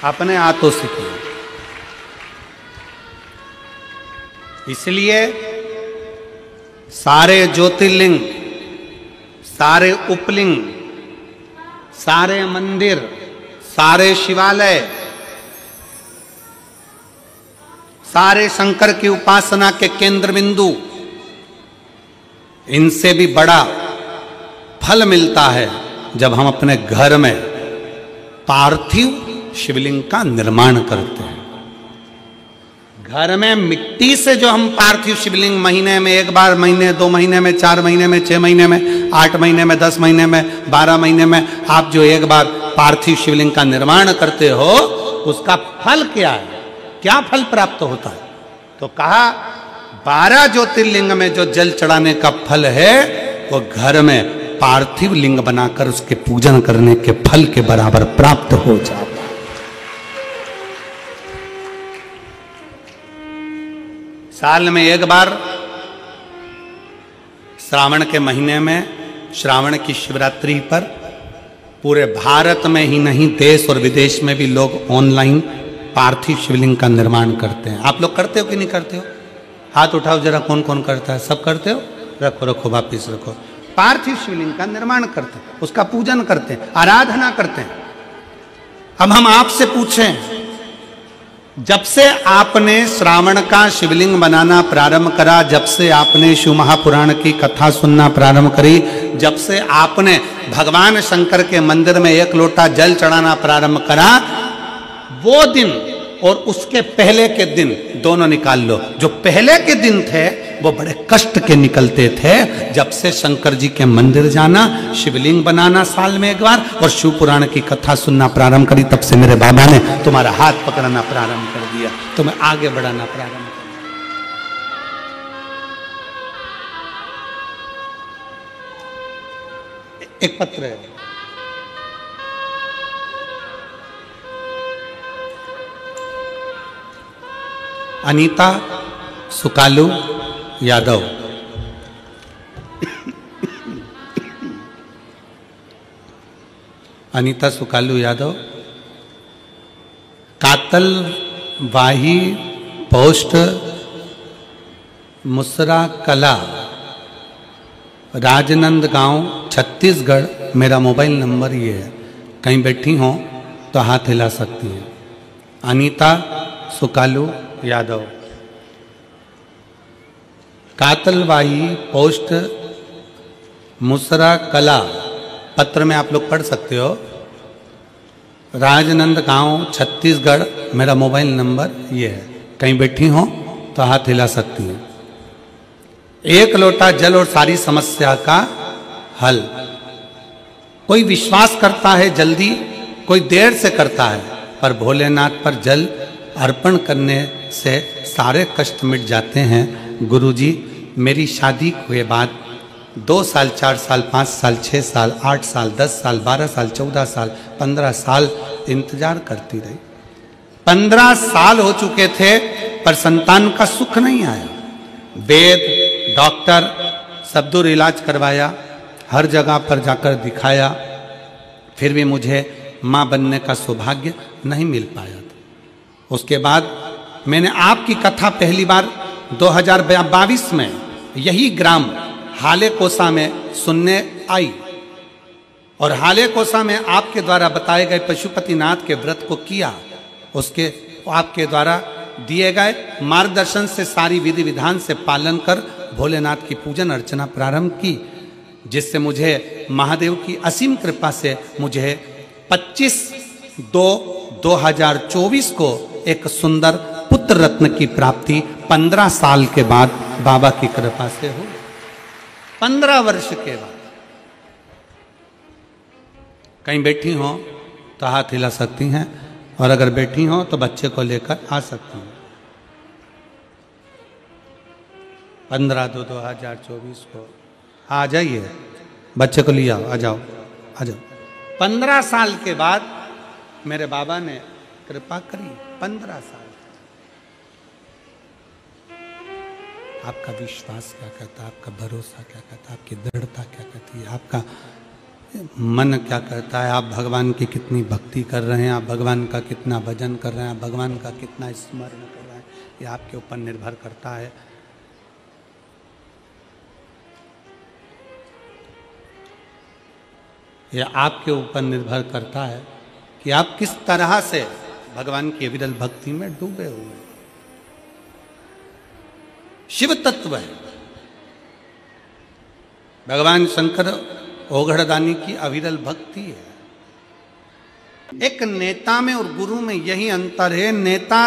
अपने हाथों से किया। इसलिए सारे ज्योतिर्लिंग, सारे उपलिंग, सारे मंदिर, सारे शिवालय, सारे शंकर की उपासना के केंद्र बिंदु, इनसे भी बड़ा फल मिलता है जब हम अपने घर में पार्थिव शिवलिंग का निर्माण करते हैं। घर में मिट्टी से जो हम पार्थिव शिवलिंग महीने में एक बार, महीने 2 महीने में, 4 महीने में, 6 महीने में, 8 महीने में, 10 महीने में, 12 महीने में आप जो एक बार पार्थिव शिवलिंग का निर्माण करते हो, उसका फल क्या है, क्या फल प्राप्त होता है? तो कहा 12 ज्योतिर्लिंग में जो जल चढ़ाने का फल है वो घर में पार्थिव लिंग बनाकर उसके पूजन करने के फल के बराबर प्राप्त हो जाता है। साल में एक बार श्रावण के महीने में, श्रावण की शिवरात्रि पर पूरे भारत में ही नहीं देश और विदेश में भी लोग ऑनलाइन पार्थिव शिवलिंग का निर्माण करते हैं। आप लोग करते हो कि नहीं करते हो? हाथ उठाओ जरा, कौन कौन करता है? सब करते हो? रखो रखो, वापिस रखो। पार्थिव शिवलिंग का निर्माण करते हैं, उसका पूजन करते हैं, आराधना करते हैं। अब हम आपसे पूछें, जब से आपने श्रावण का शिवलिंग बनाना प्रारंभ करा, जब से आपने शिव महापुराण की कथा सुनना प्रारंभ करी, जब से आपने भगवान शंकर के मंदिर में 1 लोटा जल चढ़ाना प्रारंभ करा, वो दिन और उसके पहले के दिन दोनों निकाल लो। जो पहले के दिन थे वो बड़े कष्ट के निकलते थे। जब से शंकर जी के मंदिर जाना, शिवलिंग बनाना साल में एक बार और शिव पुराण की कथा सुनना प्रारंभ करी, तब से मेरे बाबा ने तुम्हारा हाथ पकड़ना प्रारंभ कर दिया, तुम्हें आगे बढ़ाना प्रारंभ कर दिया। एक पत्र है, अनीता सुकालू यादव। अनीता सुकालू यादव, कातलवाही पोस्ट, मुसरा कला, राजनंद गांव, छत्तीसगढ़। मेरा मोबाइल नंबर ये है, कहीं बैठी हो तो हाथ हिला सकती हैं। अनीता सुकालू यादव, कातलवाही पोस्ट, मुसरा कला। पत्र में आप लोग पढ़ सकते हो। राजनंद गांव, छत्तीसगढ़। मेरा मोबाइल नंबर ये है, कहीं बैठी हो तो हाथ हिला सकती हैं। 1 लोटा जल और सारी समस्या का हल। कोई विश्वास करता है जल्दी, कोई देर से करता है, पर भोलेनाथ पर जल अर्पण करने से सारे कष्ट मिट जाते हैं। गुरुजी, मेरी शादी हुए बाद 2 साल, 4 साल, 5 साल, 6 साल, 8 साल, 10 साल, 12 साल, 14 साल, 15 साल इंतजार करती रही। 15 साल हो चुके थे पर संतान का सुख नहीं आया। वेद, डॉक्टर सब दूर इलाज करवाया, हर जगह पर जाकर दिखाया, फिर भी मुझे मां बनने का सौभाग्य नहीं मिल पाया था। उसके बाद मैंने आपकी कथा पहली बार 2022 में यही ग्राम हाले कोसा में सुनने आई, और हाले कोसा में आपके द्वारा बताए गए पशुपतिनाथ के व्रत को किया। उसके आपके द्वारा दिए गए मार्गदर्शन से सारी विधि विधान से पालन कर भोलेनाथ की पूजन अर्चना प्रारंभ की, जिससे मुझे महादेव की असीम कृपा से मुझे 25/2/2024 को एक सुंदर पुत्र रत्न की प्राप्ति 15 साल के बाद बाबा की कृपा से हो। 15 वर्ष के बाद कहीं बैठी हो तो हाथ हिला सकती हैं, और अगर बैठी हो तो बच्चे को लेकर आ सकती हैं। 15/2/2024 को आ जाइए, बच्चे को ले आओ, आ जाओ आ जाओ। 15 साल के बाद मेरे बाबा ने कृपा करी। 15 साल। आपका विश्वास क्या कहता है, आपका भरोसा क्या कहता है, आपकी दृढ़ता क्या कहती है, आपका मन क्या कहता है, आप भगवान की कितनी भक्ति कर रहे हैं, आप भगवान का कितना भजन कर रहे हैं, आप भगवान का कितना स्मरण कर रहे हैं, ये आपके ऊपर निर्भर करता है। यह आपके ऊपर निर्भर करता है कि आप किस तरह से भगवान की विरल भक्ति में डूबे हुए हैं। शिव तत्व है। भगवान शंकर ओघड़दानी की अविरल भक्ति है। एक नेता में और गुरु में यही अंतर है। नेता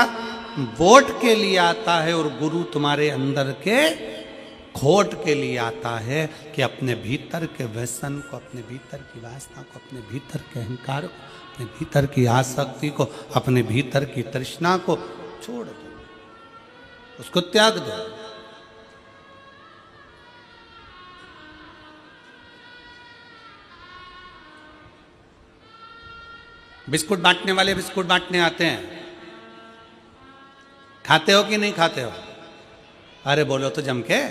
वोट के लिए आता है और गुरु तुम्हारे अंदर के खोट के लिए आता है कि अपने भीतर के व्यसन को, अपने भीतर की वासना को, अपने भीतर के अहंकार को, अपने भीतर की आसक्ति को, अपने भीतर की तृष्णा को छोड़ दो, उसको त्याग दो। बिस्कुट बांटने वाले बिस्कुट बांटने आते हैं, खाते हो कि नहीं खाते हो? अरे बोलो तो जम के।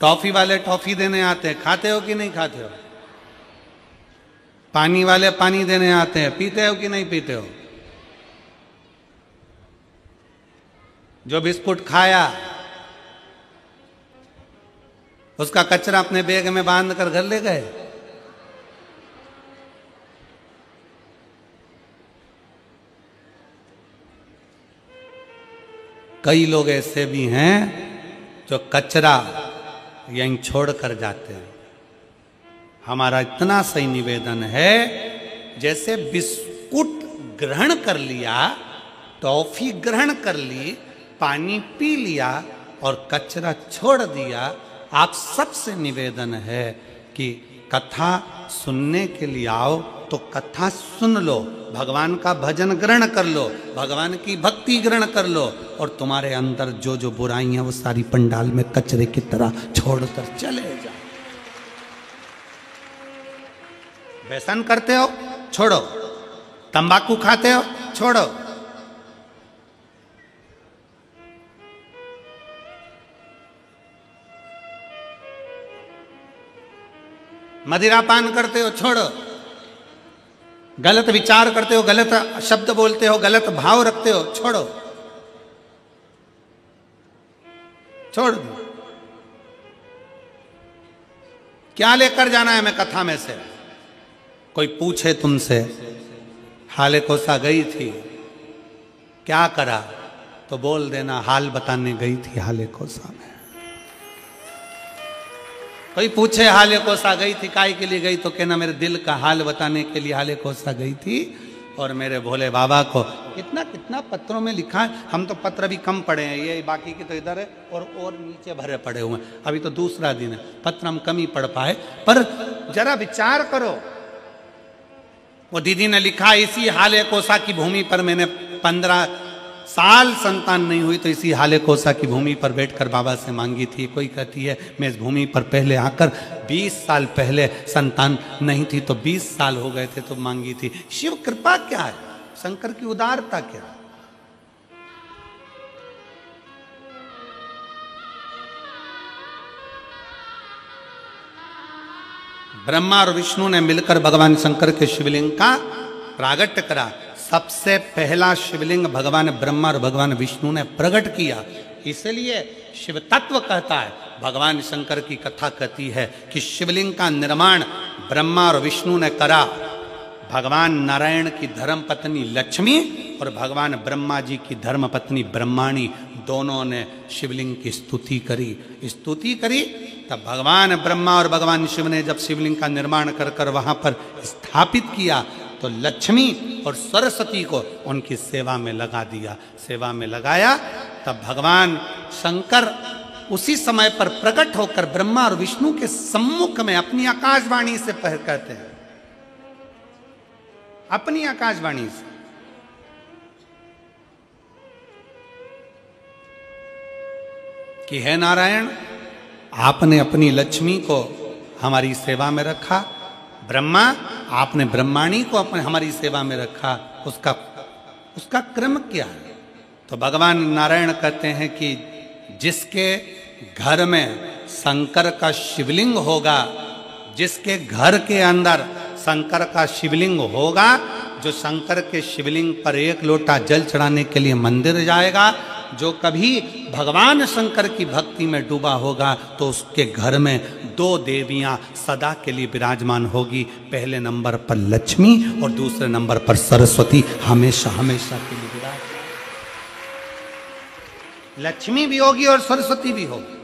टॉफी वाले टॉफी देने आते हैं, खाते हो कि नहीं खाते हो? पानी वाले पानी देने आते हैं, पीते हो कि नहीं पीते हो? जो बिस्कुट खाया उसका कचरा अपने बैग में बांध कर घर ले गए। कई लोग ऐसे भी हैं जो कचरा यहीं छोड़ कर जाते हैं। हमारा इतना सही निवेदन है, जैसे बिस्कुट ग्रहण कर लिया, टॉफी ग्रहण कर ली, पानी पी लिया और कचरा छोड़ दिया, आप सबसे निवेदन है कि कथा सुनने के लिए आओ तो कथा सुन लो, भगवान का भजन ग्रहण कर लो, भगवान की भक्ति ग्रहण कर लो, और तुम्हारे अंदर जो जो बुराई है वो सारी पंडाल में कचरे की तरह छोड़कर चले जाओ। व्यसन करते हो, छोड़ो। तंबाकू खाते हो, छोड़ो। मदिरा पान करते हो, छोड़ो। गलत विचार करते हो, गलत शब्द बोलते हो, गलत भाव रखते हो, छोड़ो। छोड़ दो। क्या लेकर जाना है मैं कथा में से? कोई पूछे तुमसे, हाले कोसा गई थी, क्या करा? तो बोल देना हाल बताने गई थी हाले कोसा में। कोई पूछे हाले कोसा गई थी, काय के लिए गई? तो कहना मेरे दिल का हाल बताने के लिए हाले कोसा गई थी। और मेरे भोले बाबा को कितना कितना पत्रों में लिखा है। हम तो पत्र भी कम पढ़े हैं, ये बाकी की तो इधर है और नीचे भरे पड़े हुए हैं। अभी तो दूसरा दिन है, पत्र हम कम ही पढ़ पाए। पर जरा विचार करो, वो दीदी ने लिखा, इसी हाले कोसा की भूमि पर मैंने 15 साल संतान नहीं हुई तो इसी हाले कोसा की भूमि पर बैठकर बाबा से मांगी थी। कोई कहती है मैं इस भूमि पर पहले आकर 20 साल पहले संतान नहीं थी तो 20 साल हो गए थे तो मांगी थी। शिव कृपा क्या है, शंकर की उदारता क्या है? ब्रह्मा और विष्णु ने मिलकर भगवान शंकर के शिवलिंग का प्रागट्य करा। सबसे पहला शिवलिंग भगवान ब्रह्मा और भगवान विष्णु ने प्रकट किया। इसलिए शिव तत्व कहता है, भगवान शंकर की कथा कहती है कि शिवलिंग का निर्माण ब्रह्मा और विष्णु ने करा। भगवान नारायण की धर्म पत्नी लक्ष्मी और भगवान ब्रह्मा जी की धर्म पत्नी ब्रह्माणी दोनों ने शिवलिंग की स्तुति करी। तब भगवान ब्रह्मा और भगवान शिव ने जब शिवलिंग का निर्माण कर वहां पर स्थापित किया तो लक्ष्मी और सरस्वती को उनकी सेवा में लगा दिया। सेवा में लगाया तब भगवान शंकर उसी समय पर प्रकट होकर ब्रह्मा और विष्णु के सम्मुख में अपनी आकाशवाणी से कहते हैं, अपनी आकाशवाणी से, कि हे नारायण, आपने अपनी लक्ष्मी को हमारी सेवा में रखा, ब्रह्मा आपने ब्रह्माणी को अपने हमारी सेवा में रखा, उसका क्रम क्या है? तो भगवान नारायण कहते हैं कि जिसके घर में शंकर का शिवलिंग होगा, जिसके घर के अंदर शंकर का शिवलिंग होगा, जो शंकर के शिवलिंग पर एक लोटा जल चढ़ाने के लिए मंदिर जाएगा, जो कभी भगवान शंकर की भक्ति में डूबा होगा, तो उसके घर में दो देवियां सदा के लिए विराजमान होगी। पहले नंबर पर लक्ष्मी और दूसरे नंबर पर सरस्वती, हमेशा हमेशा के लिए विराजमान। लक्ष्मी भी होगी और सरस्वती भी होगी।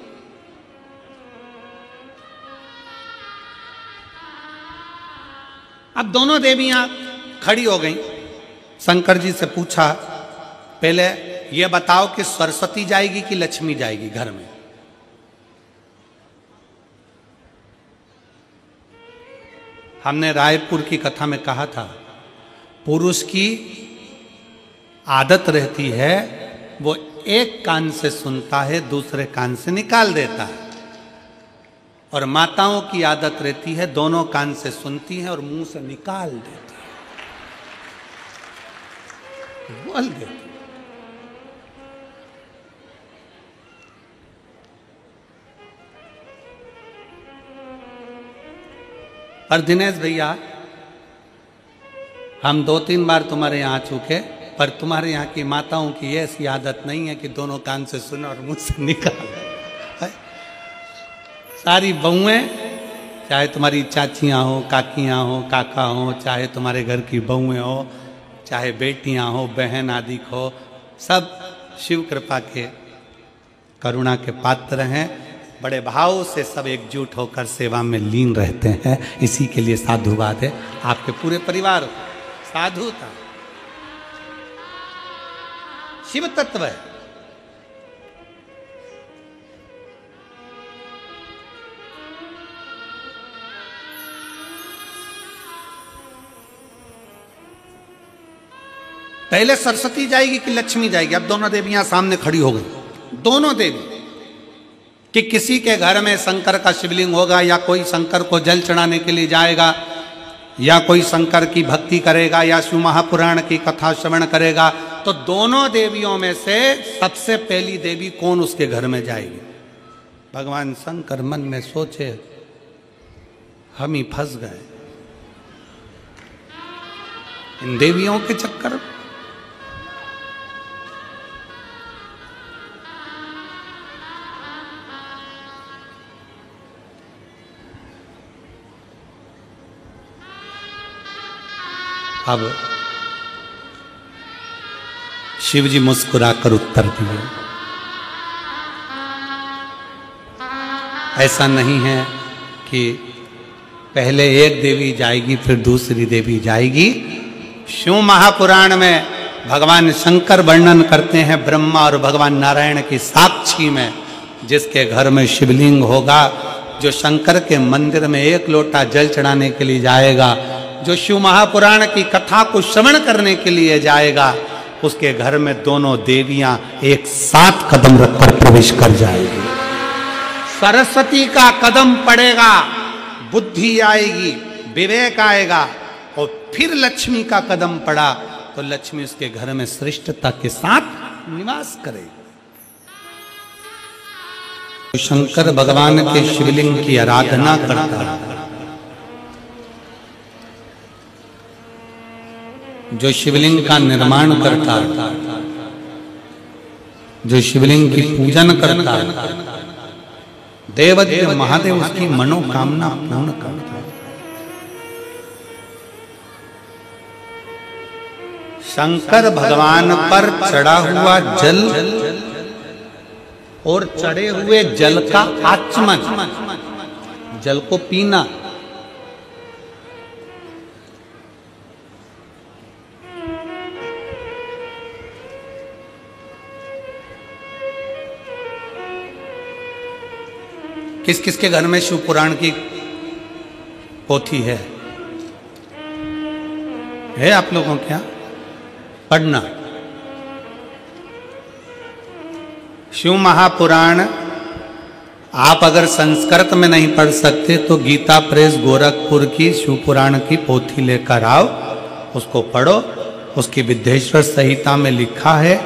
अब दोनों देवियां खड़ी हो गईं। शंकर जी से पूछा, पहले ये बताओ कि सरस्वती जाएगी कि लक्ष्मी जाएगी घर में? हमने रायपुर की कथा में कहा था, पुरुष की आदत रहती है वो एक कान से सुनता है, दूसरे कान से निकाल देता है, और माताओं की आदत रहती है दोनों कान से सुनती है और मुंह से निकाल देती है, बोल देती है। पर दिनेश भैया, हम 2-3 बार तुम्हारे यहाँ आ चुके, पर तुम्हारे यहाँ की माताओं की ऐसी आदत नहीं है कि दोनों कान से सुने और मुंह से निकाले। सारी बहुएं, चाहे तुम्हारी चाचियाँ हो, काकियाँ हो, काका हो, चाहे तुम्हारे घर की बहुएं हो, चाहे बेटियाँ हो, बहन आदि हो, सब शिव कृपा के करुणा के पात्र हैं। बड़े भाव से सब एकजुट होकर सेवा में लीन रहते हैं। इसी के लिए साधुवाद है। आपके पूरे परिवार साधुता, शिव तत्व है। पहले सरस्वती जाएगी कि लक्ष्मी जाएगी? अब दोनों देवियां सामने खड़ी हो गई। दोनों देवी कि किसी के घर में शंकर का शिवलिंग होगा, या कोई शंकर को जल चढ़ाने के लिए जाएगा, या कोई शंकर की भक्ति करेगा, या शिव महापुराण की कथा श्रवण करेगा, तो दोनों देवियों में से सबसे पहली देवी कौन उसके घर में जाएगी? भगवान शंकर मन में सोचे, हम ही फंस गए इन देवियों के चक्कर में। अब शिव जी मुस्कुराकर उत्तर दिए, ऐसा नहीं है कि पहले एक देवी जाएगी फिर दूसरी देवी जाएगी। शिव महापुराण में भगवान शंकर वर्णन करते हैं ब्रह्मा और भगवान नारायण की साक्षी में, जिसके घर में शिवलिंग होगा, जो शंकर के मंदिर में एक लोटा जल चढ़ाने के लिए जाएगा, जो शिव महापुराण की कथा को श्रवण करने के लिए जाएगा, उसके घर में दोनों देवियां एक साथ कदम रखकर प्रवेश कर जाएगी। सरस्वती का कदम पड़ेगा, बुद्धि आएगी, विवेक आएगा, और फिर लक्ष्मी का कदम पड़ा तो लक्ष्मी उसके घर में श्रेष्ठता के साथ निवास करेगी। शंकर भगवान के शिवलिंग की आराधना करता है, जो शिवलिंग का निर्माण करता है, जो शिवलिंग की पूजन करता है, देवदेव महादेव उसकी मनोकामना पूर्ण करता है। शंकर भगवान पर चढ़ा हुआ जल और चढ़े हुए जल का आचमन, जल को पीना, किस किस के घर में शिव पुराण की पोथी है आप लोगों के यहाँ? पढ़ना शिव महापुराण। आप अगर संस्कृत में नहीं पढ़ सकते तो गीता प्रेस गोरखपुर की शिव पुराण की पोथी लेकर आओ, उसको पढ़ो। उसकी विद्येश्वर संहिता में लिखा है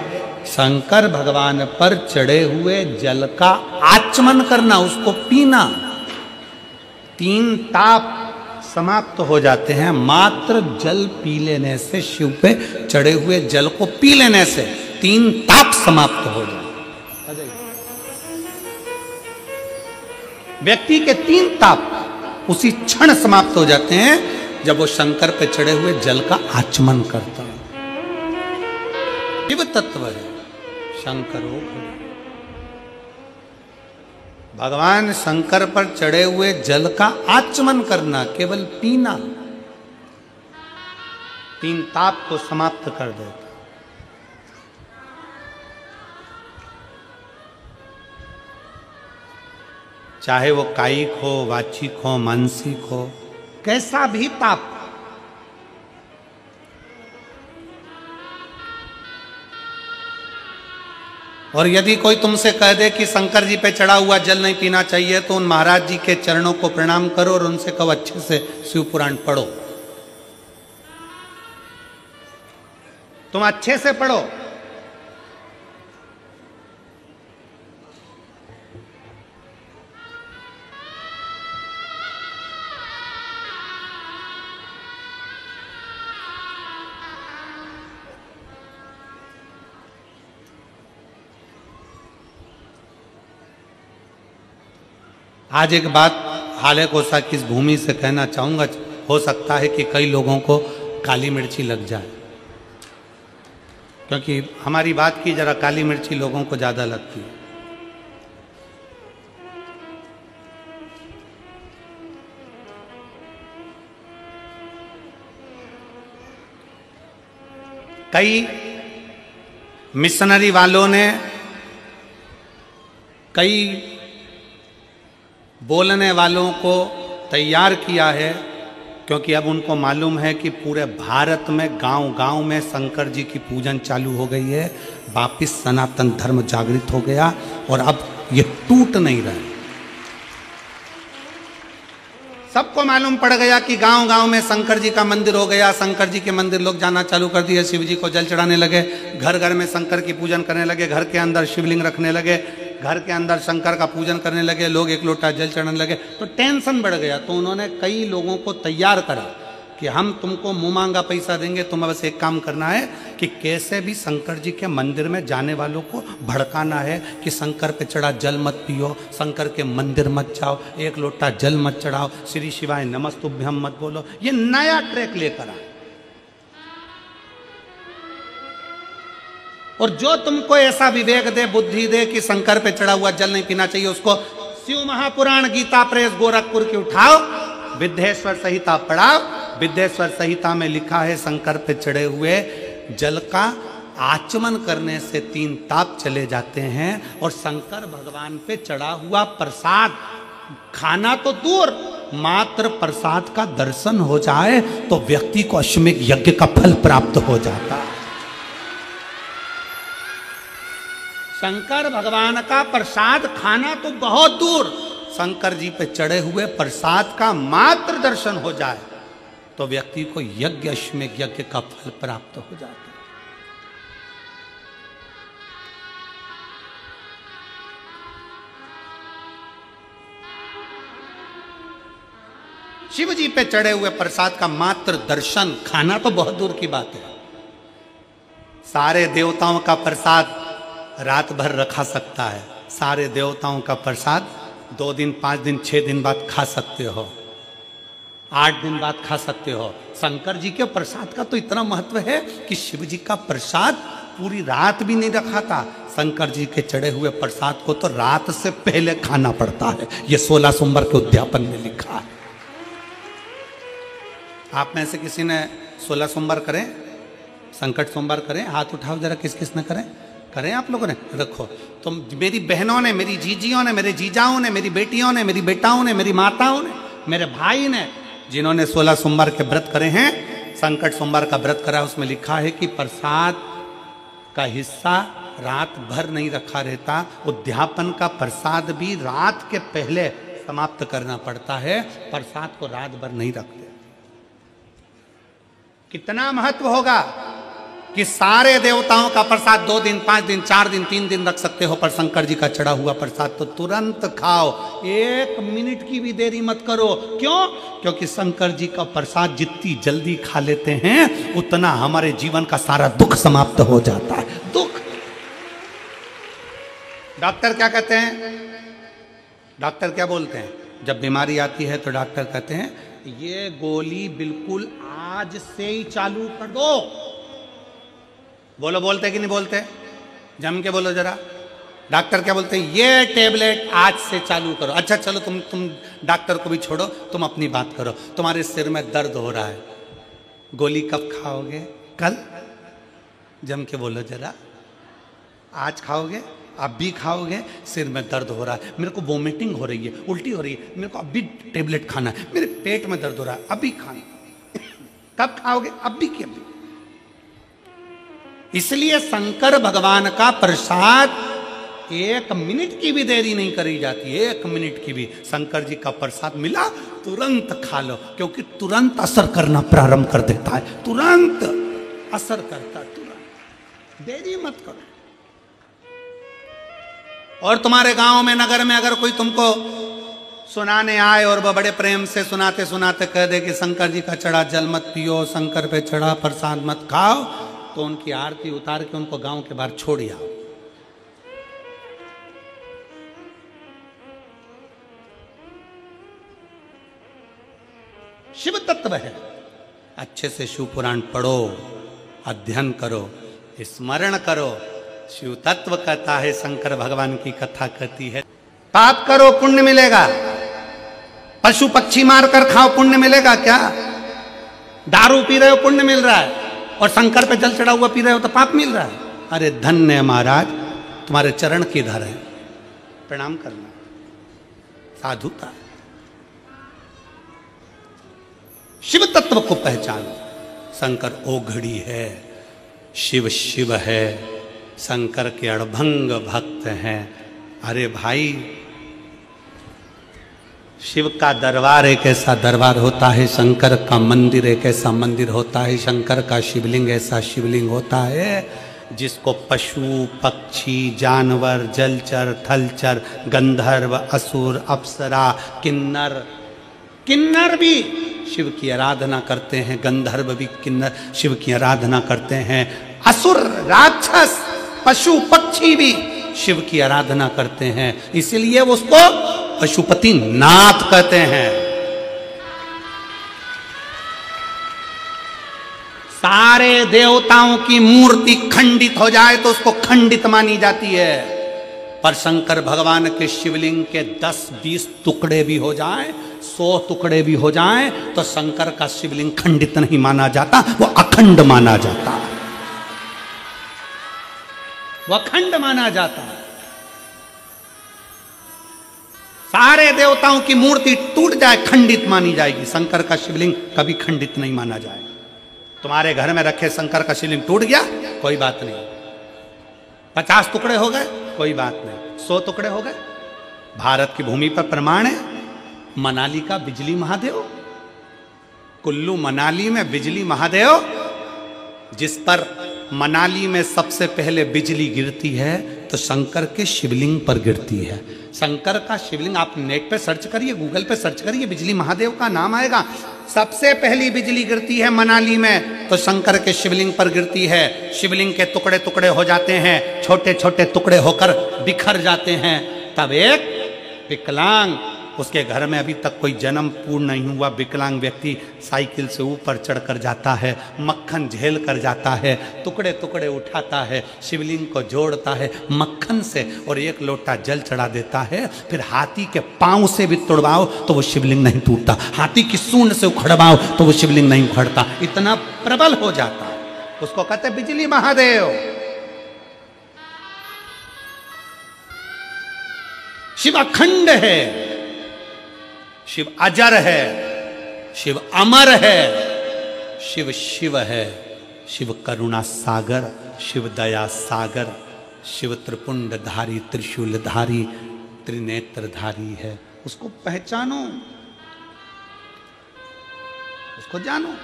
शंकर भगवान पर चढ़े हुए जल का आचमन करना, उसको पीना। 3 ताप समाप्त हो जाते हैं मात्र जल पी लेने से। शिव पे चढ़े हुए जल को पी लेने से 3 ताप समाप्त हो जाते। व्यक्ति के 3 ताप उसी क्षण समाप्त हो जाते हैं जब वो शंकर पे चढ़े हुए जल का आचमन करता है। शिव तत्व है शंकरो। भगवान शंकर पर चढ़े हुए जल का आचमन करना, केवल पीना 3 ताप को समाप्त कर देता। चाहे वो कायिक हो, वाचिक हो, मानसिक हो, कैसा भी ताप। और यदि कोई तुमसे कह दे कि शंकर जी पे चढ़ा हुआ जल नहीं पीना चाहिए, तो उन महाराज जी के चरणों को प्रणाम करो और उनसे कहो अच्छे से शिव पुराण पढ़ो। तुम अच्छे से पढ़ो। आज एक बात हाले कोसा की इस भूमि से कहना चाहूंगा। हो सकता है कि कई लोगों को काली मिर्ची लग जाए, क्योंकि हमारी बात की जरा काली मिर्ची लोगों को ज्यादा लगती है। कई मिशनरी वालों ने, कई बोलने वालों को तैयार किया है, क्योंकि अब उनको मालूम है कि पूरे भारत में गांव-गांव में शंकर जी की पूजन चालू हो गई है। वापिस सनातन धर्म जागृत हो गया और अब ये टूट नहीं रहा है। सबको मालूम पड़ गया कि गांव-गांव में शंकर जी का मंदिर हो गया। शंकर जी के मंदिर लोग जाना चालू कर दिए, शिव जी को जल चढ़ाने लगे, घर घर में शंकर की पूजन करने लगे, घर के अंदर शिवलिंग रखने लगे, घर के अंदर शंकर का पूजन करने लगे, लोग 1 लोटा जल चढ़ाने लगे। तो टेंशन बढ़ गया। तो उन्होंने कई लोगों को तैयार करा कि हम तुमको मुंह मांगा पैसा देंगे, तुम्हें बस एक काम करना है कि कैसे भी शंकर जी के मंदिर में जाने वालों को भड़काना है कि शंकर पे चढ़ा जल मत पियो, शंकर के मंदिर मत जाओ, 1 लोटा जल मत चढ़ाओ, श्री शिवाय नमस्तुभ्यम मत बोलो। ये नया ट्रैक लेकर आए। और जो तुमको ऐसा विवेक दे, बुद्धि दे कि शंकर पे चढ़ा हुआ जल नहीं पीना चाहिए, उसको शिव महापुराण गीता प्रेस गोरखपुर की उठाओ, विद्येश्वर संहिता पढ़ाओ। विद्येश्वर संहिता में लिखा है शंकर पे चढ़े हुए जल का आचमन करने से 3 ताप चले जाते हैं। और शंकर भगवान पे चढ़ा हुआ प्रसाद खाना तो दूर, मात्र प्रसाद का दर्शन हो जाए तो व्यक्ति को अश्वमेध यज्ञ का फल प्राप्त हो जाता है। शंकर भगवान का प्रसाद खाना तो बहुत दूर, शंकर जी पे चढ़े हुए प्रसाद का मात्र दर्शन हो जाए तो व्यक्ति को यज्ञ, अश्वमेध यज्ञ का फल प्राप्त हो जाता है। शिव जी पे चढ़े हुए प्रसाद का मात्र दर्शन, खाना तो बहुत दूर की बात है। सारे देवताओं का प्रसाद रात भर रखा सकता है, सारे देवताओं का प्रसाद 2 दिन, 5 दिन, 6 दिन बाद खा सकते हो, 8 दिन बाद खा सकते हो। शंकर जी के प्रसाद का तो इतना महत्व है कि शिव जी का प्रसाद पूरी रात भी नहीं रखा था। शंकर जी के चढ़े हुए प्रसाद को तो रात से पहले खाना पड़ता है। ये 16 सोमवार के उद्यापन में लिखा है। आप में से किसी ने 16 सोमवार करें, संकट सोमवार करें? हाथ उठाओ जरा, किस किस ने करें? करें आप लोगों ने? रखो। तुम मेरी बहनों ने, मेरी जीजियों ने, मेरे जीजाओं ने, मेरी बेटियों ने, मेरी बेटाओं ने, मेरी माताओं ने, मेरे भाई ने, जिन्होंने 16 सोमवार के व्रत करे हैं, संकट सोमवार का व्रत करा, उसमें लिखा है कि प्रसाद का हिस्सा रात भर नहीं रखा रहता, उद्यापन का प्रसाद भी रात के पहले समाप्त करना पड़ता है, प्रसाद को रात भर नहीं रखते। कितना महत्व होगा कि सारे देवताओं का प्रसाद 2 दिन, 5 दिन, 4 दिन, 3 दिन रख सकते हो, पर शंकर जी का चढ़ा हुआ प्रसाद तो तुरंत खाओ, 1 मिनट की भी देरी मत करो। क्यों? क्योंकि शंकर जी का प्रसाद जितनी जल्दी खा लेते हैं उतना हमारे जीवन का सारा दुख समाप्त हो जाता है। दुख। डॉक्टर क्या कहते हैं? डॉक्टर क्या बोलते हैं? जब बीमारी आती है तो डॉक्टर कहते हैं ये गोली बिल्कुल आज से ही चालू कर दो। बोलो, बोलते कि नहीं बोलते? जम के बोलो जरा। डॉक्टर क्या बोलते हैं? ये टेबलेट आज से चालू करो। अच्छा चलो, तुम डॉक्टर को भी छोड़ो, तुम अपनी बात करो। तुम्हारे सिर में दर्द हो रहा है, गोली कब खाओगे? कल? जम के बोलो जरा। आज खाओगे? अभी खाओगे? सिर में दर्द हो रहा है, मेरे को वोमिटिंग हो रही है, उल्टी हो रही है, मेरे को अभी टेबलेट खाना है, मेरे पेट में दर्द हो रहा है, अभी खाना। कब खाओगे? अभी की अभी। इसलिए शंकर भगवान का प्रसाद 1 मिनट की भी देरी नहीं करी जाती, 1 मिनट की भी। शंकर जी का प्रसाद मिला, तुरंत खा लो, क्योंकि तुरंत असर करना प्रारंभ कर देता है, तुरंत असर करता, तुरंत। देरी मत करो। और तुम्हारे गांव में, नगर में अगर कोई तुमको सुनाने आए और वह बड़े प्रेम से सुनाते सुनाते कह दे कि शंकर जी का चढ़ा जल मत पियो, शंकर पे चढ़ा प्रसाद मत खाओ, तो उनकी आरती उतार के उनको गांव के बाहर छोड़ आओ। शिव तत्व है, अच्छे से शिव पुराण पढ़ो, अध्ययन करो, स्मरण करो। शिव तत्व कहता है, शंकर भगवान की कथा कहती है। पाप करो पुण्य मिलेगा, पशु पक्षी मारकर खाओ पुण्य मिलेगा क्या? दारू पी रहे हो पुण्य मिल रहा है, और शंकर पे जल चढ़ा हुआ पी रहे हो तो पाप मिल रहा है। अरे धन्य महाराज, तुम्हारे चरण किधर है? प्रणाम करना, साधुता। शिव तत्व को पहचानो। शंकर ओघड़ी है, शिव शिव है, शंकर के अड़भंग भक्त हैं। अरे भाई, शिव का दरबार एक ऐसा दरबार होता है, शंकर का मंदिर एक ऐसा मंदिर होता है, शंकर का शिवलिंग ऐसा शिवलिंग होता है जिसको पशु पक्षी जानवर जलचर थलचर गंधर्व असुर अप्सरा किन्नर, किन्नर भी शिव की आराधना करते हैं, गंधर्व भी किन्नर शिव की आराधना करते हैं, असुर राक्षस पशु पक्षी भी शिव की आराधना करते हैं। इसलिए उसको पशुपति नाथ कहते हैं। सारे देवताओं की मूर्ति खंडित हो जाए तो उसको खंडित मानी जाती है, पर शंकर भगवान के शिवलिंग के 10-20 टुकड़े भी हो जाएं, 100 टुकड़े भी हो जाएं, तो शंकर का शिवलिंग खंडित नहीं माना जाता, वो अखंड माना जाता है, वो अखंड माना जाता है। सारे देवताओं की मूर्ति टूट जाए, खंडित मानी जाएगी, शंकर का शिवलिंग कभी खंडित नहीं माना जाएगा। तुम्हारे घर में रखे शंकर का शिवलिंग टूट गया, कोई बात नहीं, 50 टुकड़े हो गए, कोई बात नहीं, 100 टुकड़े हो गए। भारत की भूमि पर प्रमाण है, मनाली का बिजली महादेव, कुल्लू मनाली में बिजली महादेव, जिस पर मनाली में सबसे पहले बिजली गिरती है तो शंकर के शिवलिंग पर गिरती है। शंकर का शिवलिंग आप नेट पे सर्च करिए, गूगल पे सर्च करिए, बिजली महादेव का नाम आएगा। सबसे पहली बिजली गिरती है मनाली में तो शंकर के शिवलिंग पर गिरती है। शिवलिंग के टुकड़े टुकड़े हो जाते हैं, छोटे छोटे टुकड़े होकर बिखर जाते हैं। तब एक विकलांग, उसके घर में अभी तक कोई जन्म पूर्ण नहीं हुआ विकलांग व्यक्ति साइकिल से ऊपर चढ़कर जाता है, मक्खन झेल कर जाता है, टुकड़े टुकड़े उठाता है, शिवलिंग को जोड़ता है मक्खन से और 1 लोटा जल चढ़ा देता है। फिर हाथी के पांव से भी तुड़वाओ तो वो शिवलिंग नहीं टूटता, हाथी की सूंड से उखड़वाओ तो वो शिवलिंग नहीं उखड़ता, इतना प्रबल हो जाता है। उसको कहते हैं बिजली महादेव। शिव अखंड है, शिव अजर है, शिव अमर है, शिव शिव है, शिव करुणा सागर, शिव दया सागर, शिव त्रिपुंडधारी, त्रिशूलधारी, त्रिनेत्रधारी है। उसको पहचानो, उसको जानो।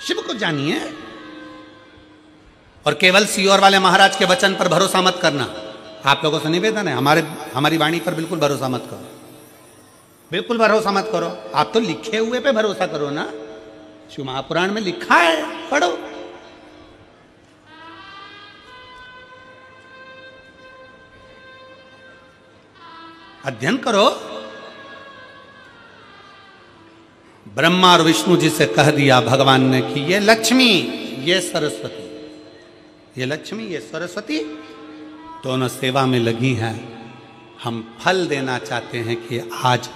शिव को जानिए और केवल सीओर वाले महाराज के वचन पर भरोसा मत करना। आप लोगों से निवेदन है, हमारी वाणी पर बिल्कुल भरोसा मत करो, बिल्कुल भरोसा मत करो। आप तो लिखे हुए पे भरोसा करो ना। शिव महापुराण में लिखा है, पढ़ो। अध्ययन करो। ब्रह्मा और विष्णु जी से कह दिया भगवान ने कि ये लक्ष्मी, ये सरस्वती, ये लक्ष्मी, ये सरस्वती दोनों सेवा में लगी हैं। हम फल देना चाहते हैं कि आज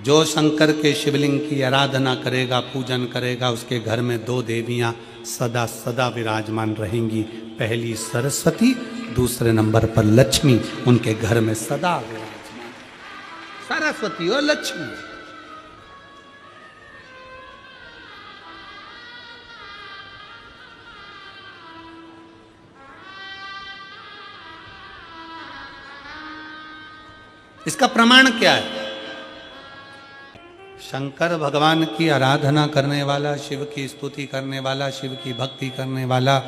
जो शंकर के शिवलिंग की आराधना करेगा, पूजन करेगा, उसके घर में 2 देवियां सदा सदा विराजमान रहेंगी। पहली सरस्वती, दूसरे नंबर पर लक्ष्मी, उनके घर में सदा विराजमान। सरस्वती और लक्ष्मी। इसका प्रमाण क्या है? शंकर भगवान की आराधना करने वाला, शिव की स्तुति करने वाला, शिव की भक्ति करने वाला,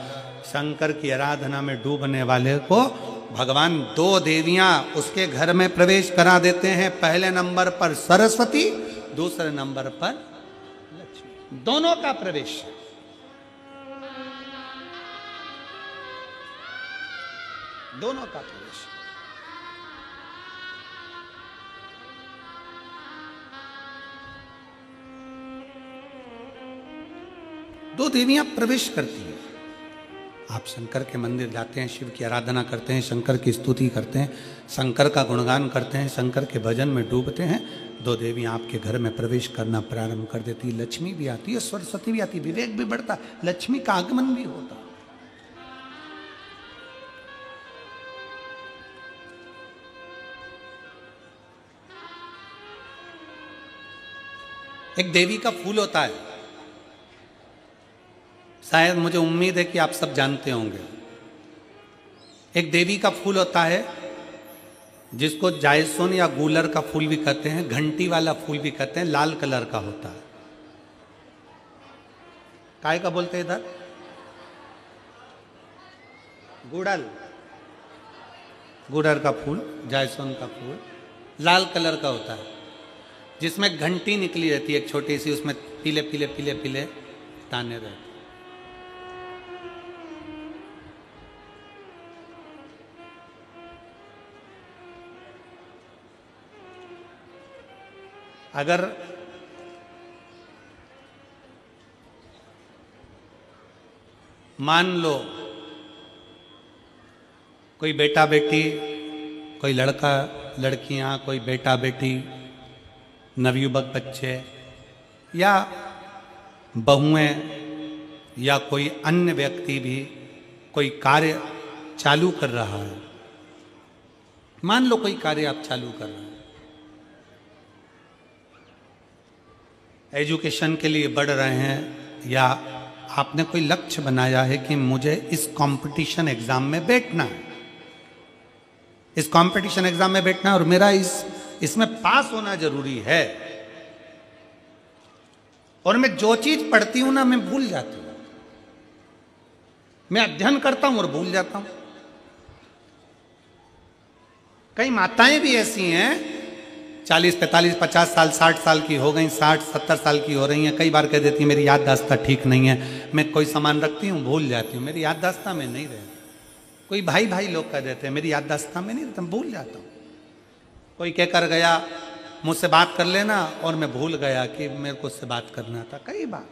शंकर की आराधना में डूबने वाले को भगवान 2 देवियां उसके घर में प्रवेश करा देते हैं। पहले नंबर पर सरस्वती, दूसरे नंबर पर लक्ष्मी, दोनों का प्रवेश। दोनों का प्रवेश। दो देवियां प्रवेश करती हैं। आप शंकर के मंदिर जाते हैं, शिव की आराधना करते हैं, शंकर की स्तुति करते हैं, शंकर का गुणगान करते हैं, शंकर के भजन में डूबते हैं। 2 देवियां आपके घर में प्रवेश करना प्रारंभ कर देती। लक्ष्मी भी आती है, सरस्वती भी आती है, विवेक भी बढ़ता, लक्ष्मी का आगमन भी होता। एक देवी का फूल होता है, शायद मुझे उम्मीद है कि आप सब जानते होंगे। एक देवी का फूल होता है जिसको जायसोन या गूलर का फूल भी कहते हैं, घंटी वाला फूल भी कहते हैं, लाल कलर का होता है। काय का बोलते हैं इधर? गुड़ल, गुड़र का फूल, जायसोन का फूल लाल कलर का होता है, जिसमें घंटी निकली रहती है एक छोटी सी, उसमें पीले पीले पीले पीले दाने रहते। अगर मान लो कोई बेटा बेटी, कोई लड़का लड़कियां, कोई बेटा बेटी, नवयुवक बच्चे या बहुएं या कोई अन्य व्यक्ति भी कोई कार्य चालू कर रहा है। मान लो कोई कार्य आप चालू कर रहे हैं, एजुकेशन के लिए बढ़ रहे हैं, या आपने कोई लक्ष्य बनाया है कि मुझे इस कंपटीशन एग्जाम में बैठना है, इस कंपटीशन एग्जाम में बैठना है और मेरा इसमें पास होना जरूरी है। और मैं जो चीज पढ़ती हूं ना, मैं भूल जाती हूं। मैं अध्ययन करता हूं और भूल जाता हूं। कई माताएं भी ऐसी हैं, 40, 45, 50 साल, 60 साल की हो गई, 60, 70 साल की हो रही हैं। कई बार कह देती हैं मेरी याददाश्त ठीक नहीं है, मैं कोई सामान रखती हूँ भूल जाती हूँ, मेरी याददाश्त में नहीं रहती। कोई भाई भाई लोग कह देते हैं मेरी याददाश्त में नहीं रहता, मैं भूल जाता हूँ। कोई कहकर गया मुझसे बात कर लेना और मैं भूल गया कि मेरे को उससे बात करना था। कई बार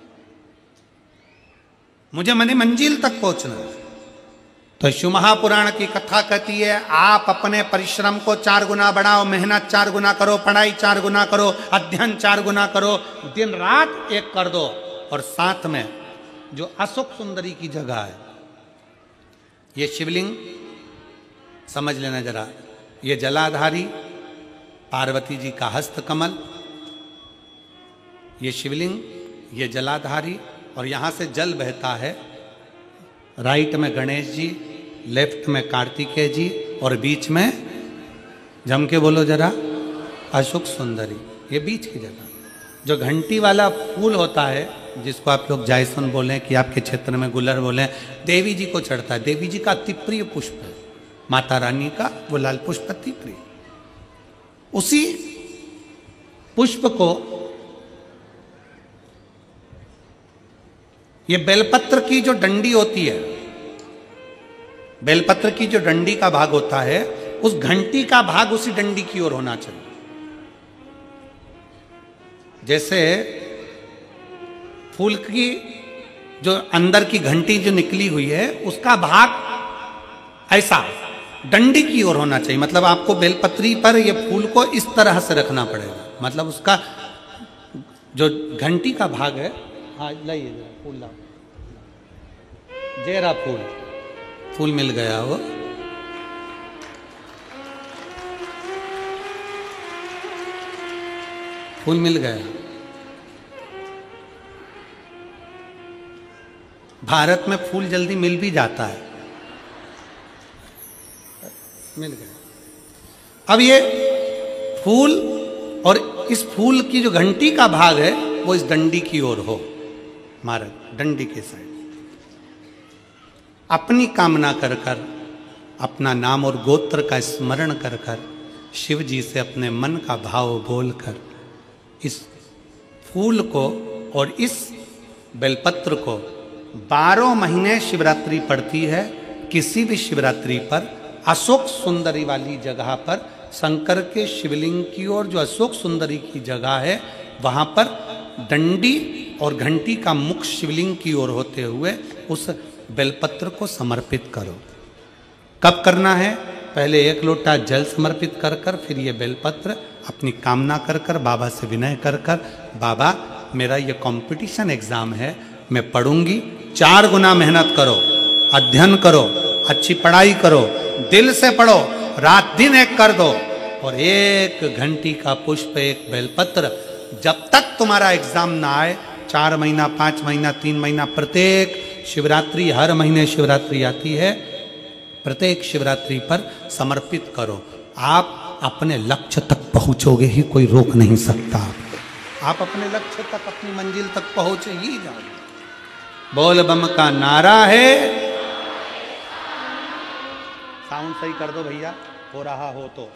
मुझे मनी मंजिल तक पहुंचना है। तो शिव महापुराण की कथा कहती है आप अपने परिश्रम को 4 गुना बढ़ाओ, मेहनत 4 गुना करो, पढ़ाई 4 गुना करो, अध्ययन 4 गुना करो, दिन रात एक कर दो। और साथ में जो अशोक सुंदरी की जगह है ये शिवलिंग समझ लेना जरा, ये जलाधारी पार्वती जी का हस्त कमल, ये शिवलिंग, ये जलाधारी, और यहां से जल बहता है। राइट में गणेश जी, लेफ्ट में कार्तिकेय जी, और बीच में जम के बोलो जरा अशोक सुंदरी। ये बीच की जगह जो घंटी वाला फूल होता है, जिसको आप लोग जायसन बोलें कि आपके क्षेत्र में गुलर बोलें, देवी जी को चढ़ता है। देवी जी का अति प्रिय पुष्प है, माता रानी का वो लाल पुष्प अति प्रिय। उसी पुष्प को ये बेलपत्र की जो डंडी होती है, बेलपत्र की जो डंडी का भाग होता है, उस घंटी का भाग उसी डंडी की ओर होना चाहिए। जैसे फूल की जो अंदर की घंटी जो निकली हुई है, उसका भाग ऐसा डंडी की ओर होना चाहिए। मतलब आपको बेलपत्री पर ये फूल को इस तरह से रखना पड़ेगा। मतलब उसका जो घंटी का भाग है, हाँ लाइए जरा फूल लाओ, जेरा फूल, फूल मिल गया वो। फूल मिल गया। भारत में फूल जल्दी मिल भी जाता है, मिल गया। अब ये फूल और इस फूल की जो घंटी का भाग है वो इस डंडी की ओर हो, हमारा डंडी के साइड। अपनी कामना कर कर, अपना नाम और गोत्र का स्मरण कर कर, शिव जी से अपने मन का भाव बोलकर इस फूल को और इस बेलपत्र को 12 महीने शिवरात्रि पड़ती है। किसी भी शिवरात्रि पर अशोक सुंदरी वाली जगह पर, शंकर के शिवलिंग की ओर जो अशोक सुंदरी की जगह है, वहां पर डंडी और घंटी का मुख शिवलिंग की ओर होते हुए उस बेलपत्र को समर्पित करो। कब करना है? पहले 1 लोटा जल समर्पित कर कर, फिर ये बेलपत्र अपनी कामना कर कर, बाबा से विनय कर कर, बाबा मेरा ये कंपटीशन एग्जाम है, मैं पढ़ूंगी, 4 गुना मेहनत करो, अध्ययन करो, अच्छी पढ़ाई करो, दिल से पढ़ो, रात दिन एक कर दो, और 1 घंटी का पुष्प, 1 बेलपत्र, जब तक तुम्हारा एग्जाम ना आए, 4 महीना, 5 महीना, 3 महीना, प्रत्येक शिवरात्रि, हर महीने शिवरात्रि आती है, प्रत्येक शिवरात्रि पर समर्पित करो। आप अपने लक्ष्य तक पहुंचोगे ही, कोई रोक नहीं सकता। आप अपने लक्ष्य तक, अपनी मंजिल तक पहुंचे ही जाओगे। बोल बम का नारा है। साउंड सही कर दो भैया, हो रहा हो तो।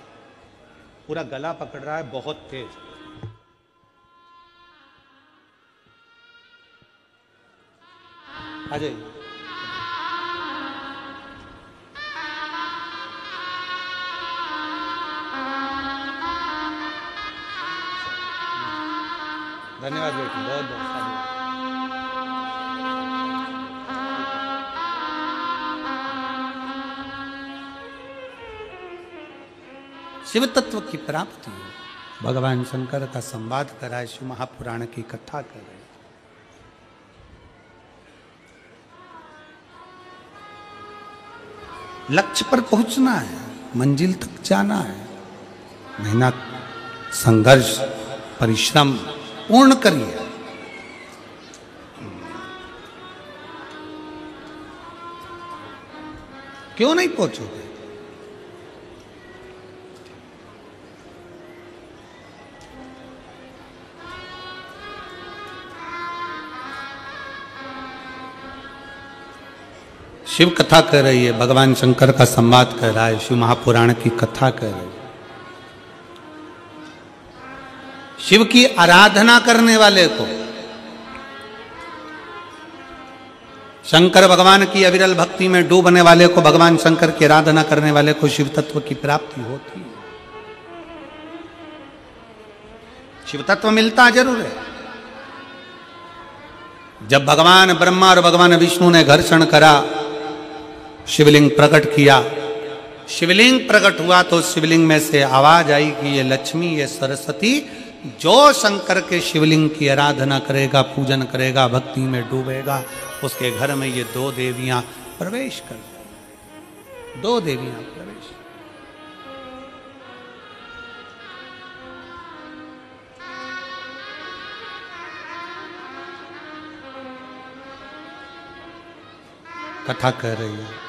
पूरा गला पकड़ रहा है बहुत तेज। आ जाइए। धन्यवाद बेटी, बहुत बहुत साधुवाद। शिव तत्व की प्राप्ति, भगवान शंकर का संवाद कराए, शिव महापुराण की कथा करे। लक्ष्य पर पहुंचना है, मंजिल तक जाना है, मेहनत, संघर्ष, परिश्रम पूर्ण करिए। क्यों नहीं पहुंचोगे? शिव कथा कर रही है, भगवान शंकर का संवाद कर रहा है, शिव महापुराण की कथा कर रही है। शिव की आराधना करने वाले को, शंकर भगवान की अविरल भक्ति में डूबने वाले को, भगवान शंकर की आराधना करने वाले को शिव तत्व की प्राप्ति होती है। शिव तत्व मिलता जरूर है। जब भगवान ब्रह्मा और भगवान विष्णु ने घर्षण करा, शिवलिंग प्रकट किया, शिवलिंग प्रकट हुआ तो शिवलिंग में से आवाज आई कि ये लक्ष्मी, ये सरस्वती, जो शंकर के शिवलिंग की आराधना करेगा, पूजन करेगा, भक्ति में डूबेगा, उसके घर में ये 2 देवियां प्रवेश कर जाएंगी। 2 देवियां प्रवेश। कथा कह रही है।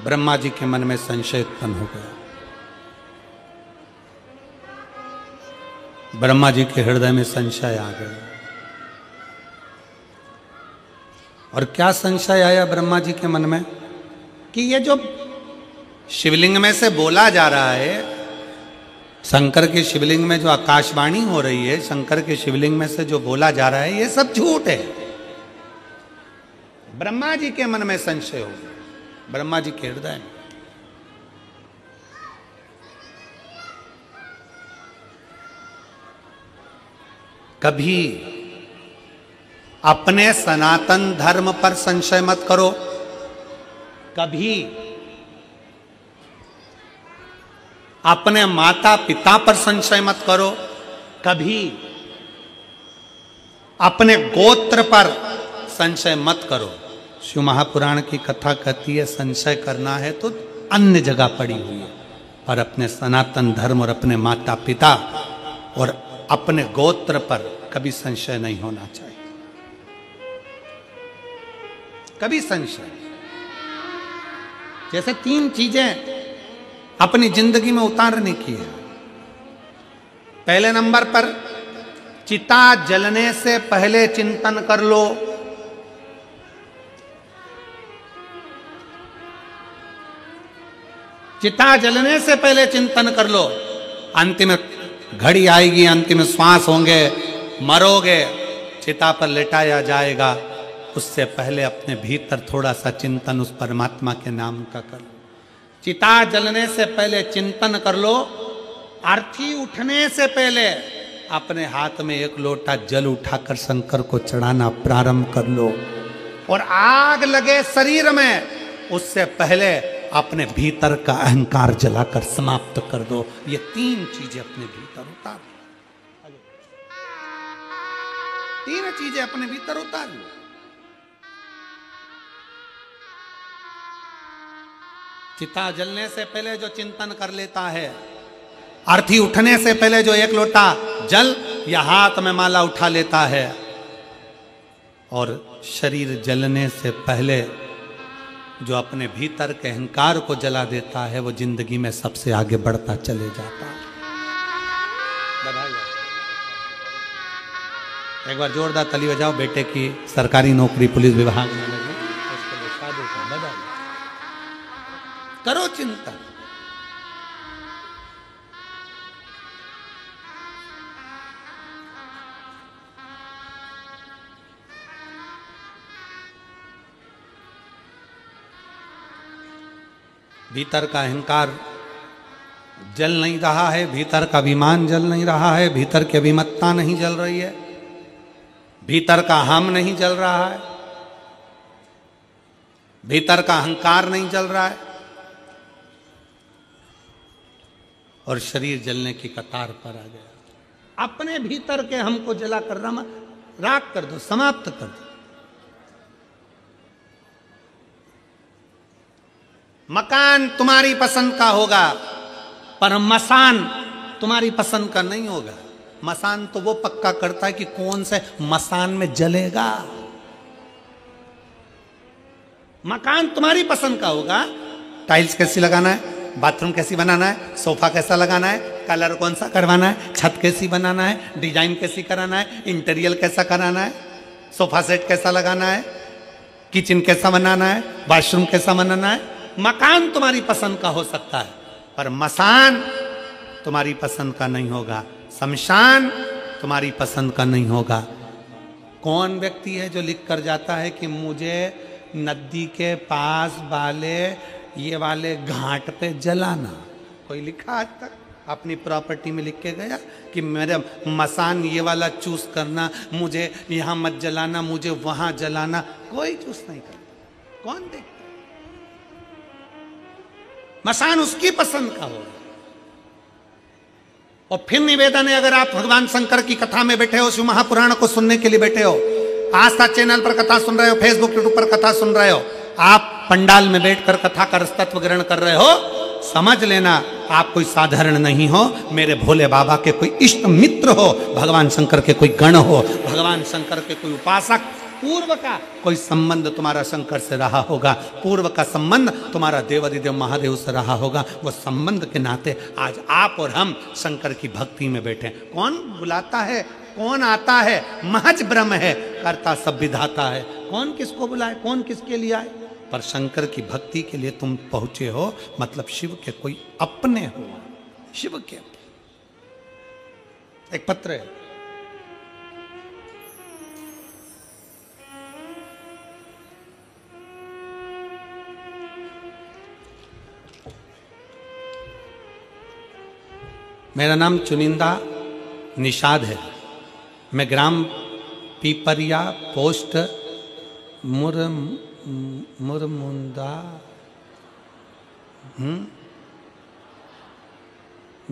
ब्रह्मा जी के मन में संशय उत्पन्न हो गया। ब्रह्मा जी के हृदय में संशय आ गया। और क्या संशय आया ब्रह्मा जी के मन में कि ये जो शिवलिंग में से बोला जा रहा है, शंकर के शिवलिंग में जो आकाशवाणी हो रही है, शंकर के शिवलिंग में से जो बोला जा रहा है, ये सब झूठ है। ब्रह्मा जी के मन में संशय हो गया, ब्रह्मा जी के हृदय में। कभी अपने सनातन धर्म पर संशय मत करो, कभी अपने माता पिता पर संशय मत करो, कभी अपने गोत्र पर संशय मत करो। शिव महापुराण की कथा कहती है संशय करना है तो अन्य जगह पड़ी हुई है, और अपने सनातन धर्म और अपने माता पिता और अपने गोत्र पर कभी संशय नहीं होना चाहिए, कभी संशय। जैसे 3 चीजें अपनी जिंदगी में उतारने की है। पहले नंबर पर चिता जलने से पहले चिंतन कर लो। चिता जलने से पहले चिंतन कर लो। अंतिम घड़ी आएगी, अंतिम श्वास होंगे, मरोगे, चिता पर लेटाया जाएगा, उससे पहले अपने भीतर थोड़ा सा चिंतन उस परमात्मा के नाम का कर लो। चिता जलने से पहले चिंतन कर लो। आरती उठने से पहले अपने हाथ में 1 लोटा जल उठाकर शंकर को चढ़ाना प्रारंभ कर लो। और आग लगे शरीर में उससे पहले अपने भीतर का अहंकार जलाकर समाप्त कर दो। ये 3 चीजें अपने भीतर उतार लो। 3 चीजें अपने भीतर उतार लो। चिता जलने से पहले जो चिंतन कर लेता है, आरती उठने से पहले जो 1 लोटा जल या हाथ में माला उठा लेता है, और शरीर जलने से पहले जो अपने भीतर के अहंकार को जला देता है, वो जिंदगी में सबसे आगे बढ़ता चले जाता है। एक बार जोरदार ताली बजाओ बेटे की सरकारी नौकरी पुलिस विभाग में लगे, उसके लिए साधु का बधाई। करो चिंतन। भीतर का अहंकार जल नहीं रहा है, भीतर का अभिमान जल नहीं रहा है, भीतर की अभिमत्ता नहीं जल रही है, भीतर का हम नहीं जल रहा है, भीतर का अहंकार नहीं जल रहा है, और शरीर जलने की कतार पर आ गया। अपने भीतर के हमको जला कर राख कर दो, समाप्त कर दो। मकान तुम्हारी पसंद का होगा, पर मसान तुम्हारी पसंद का नहीं होगा। मसान तो वो पक्का करता है कि कौन से मसान में जलेगा। मकान तुम्हारी पसंद का होगा, टाइल्स कैसी लगाना है, बाथरूम कैसी बनाना है, सोफा कैसा लगाना है, कलर कौन सा करवाना है, छत कैसी बनाना है, डिजाइन कैसी कराना है, इंटीरियर कैसा कराना है, सोफा सेट कैसा लगाना है, किचन कैसा बनाना है, वॉशरूम कैसा बनाना है। मकान तुम्हारी पसंद का हो सकता है, पर मसान तुम्हारी पसंद का नहीं होगा, शमशान तुम्हारी पसंद का नहीं होगा। कौन व्यक्ति है जो लिख कर जाता है कि मुझे नदी के पास वाले ये वाले घाट पे जलाना? कोई लिखा आज तक? अपनी प्रॉपर्टी में लिख के गया कि मेरा मसान ये वाला चूज करना, मुझे यहाँ मत जलाना, मुझे वहां जलाना? कोई चूज नहीं करता। कौन देखता? मसान उसकी पसंद का होगा। और फिर निवेदन है, अगर आप भगवान शंकर की कथा में बैठे हो, शिव महापुराण को सुनने के लिए बैठे हो, आस्था चैनल पर कथा सुन रहे हो, फेसबुक यूट्यूब पर कथा सुन रहे हो, आप पंडाल में बैठकर कथा का रसतत्व ग्रहण कर रहे हो, समझ लेना आप कोई साधारण नहीं हो, मेरे भोले बाबा के कोई इष्ट मित्र हो, भगवान शंकर के कोई गण हो, भगवान शंकर के कोई उपासक, पूर्व का कोई संबंध तुम्हारा शंकर से रहा होगा, पूर्व का संबंध तुम्हारा देवादिदेव महादेव से रहा होगा। वो संबंध के नाते आज आप और हम शंकर की भक्ति में बैठे। कौन बुलाता है, कौन आता है, महज ब्रह्म है, करता सब विधाता है। कौन किसको बुलाए, कौन किसके लिए आए, पर शंकर की भक्ति के लिए तुम पहुंचे हो, मतलब शिव के कोई अपने हो, शिव के। एक पत्र है, मेरा नाम चुनिंदा निषाद है, मैं ग्राम पीपरिया पोस्ट मुरमुंदा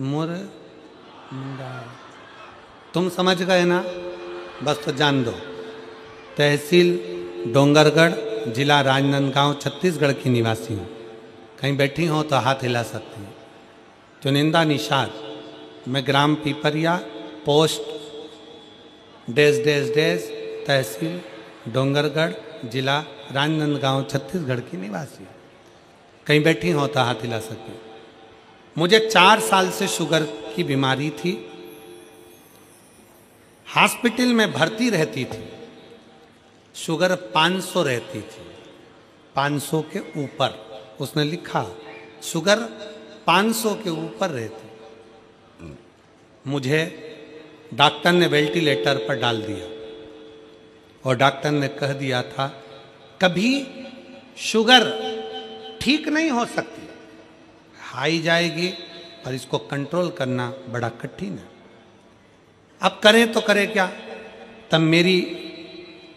मुरमुंदा, तुम समझ गए ना, बस तो जान दो। तहसील डोंगरगढ़, जिला राजनांदगांव, छत्तीसगढ़ की निवासी हूँ। कहीं बैठी हो तो हाथ हिला सकती हूँ। चुनिंदा निषाद, मैं ग्राम Pipariya post dash dash dash तहसील डोंगरगढ़, जिला राजनांदगांव, छत्तीसगढ़ की निवासी हूँ। कहीं बैठी हो तो हाथ हिला सकती हूँ। मुझे 4 साल से शुगर की बीमारी थी, हॉस्पिटल में भर्ती रहती थी, शुगर 500 रहती थी, 500 के ऊपर, उसने लिखा शुगर 500 के ऊपर रहती। मुझे डॉक्टर ने वेंटिलेटर पर डाल दिया और डॉक्टर ने कह दिया था कभी शुगर ठीक नहीं हो सकती, हाई जाएगी और इसको कंट्रोल करना बड़ा कठिन है। अब करें तो करें क्या। तब मेरी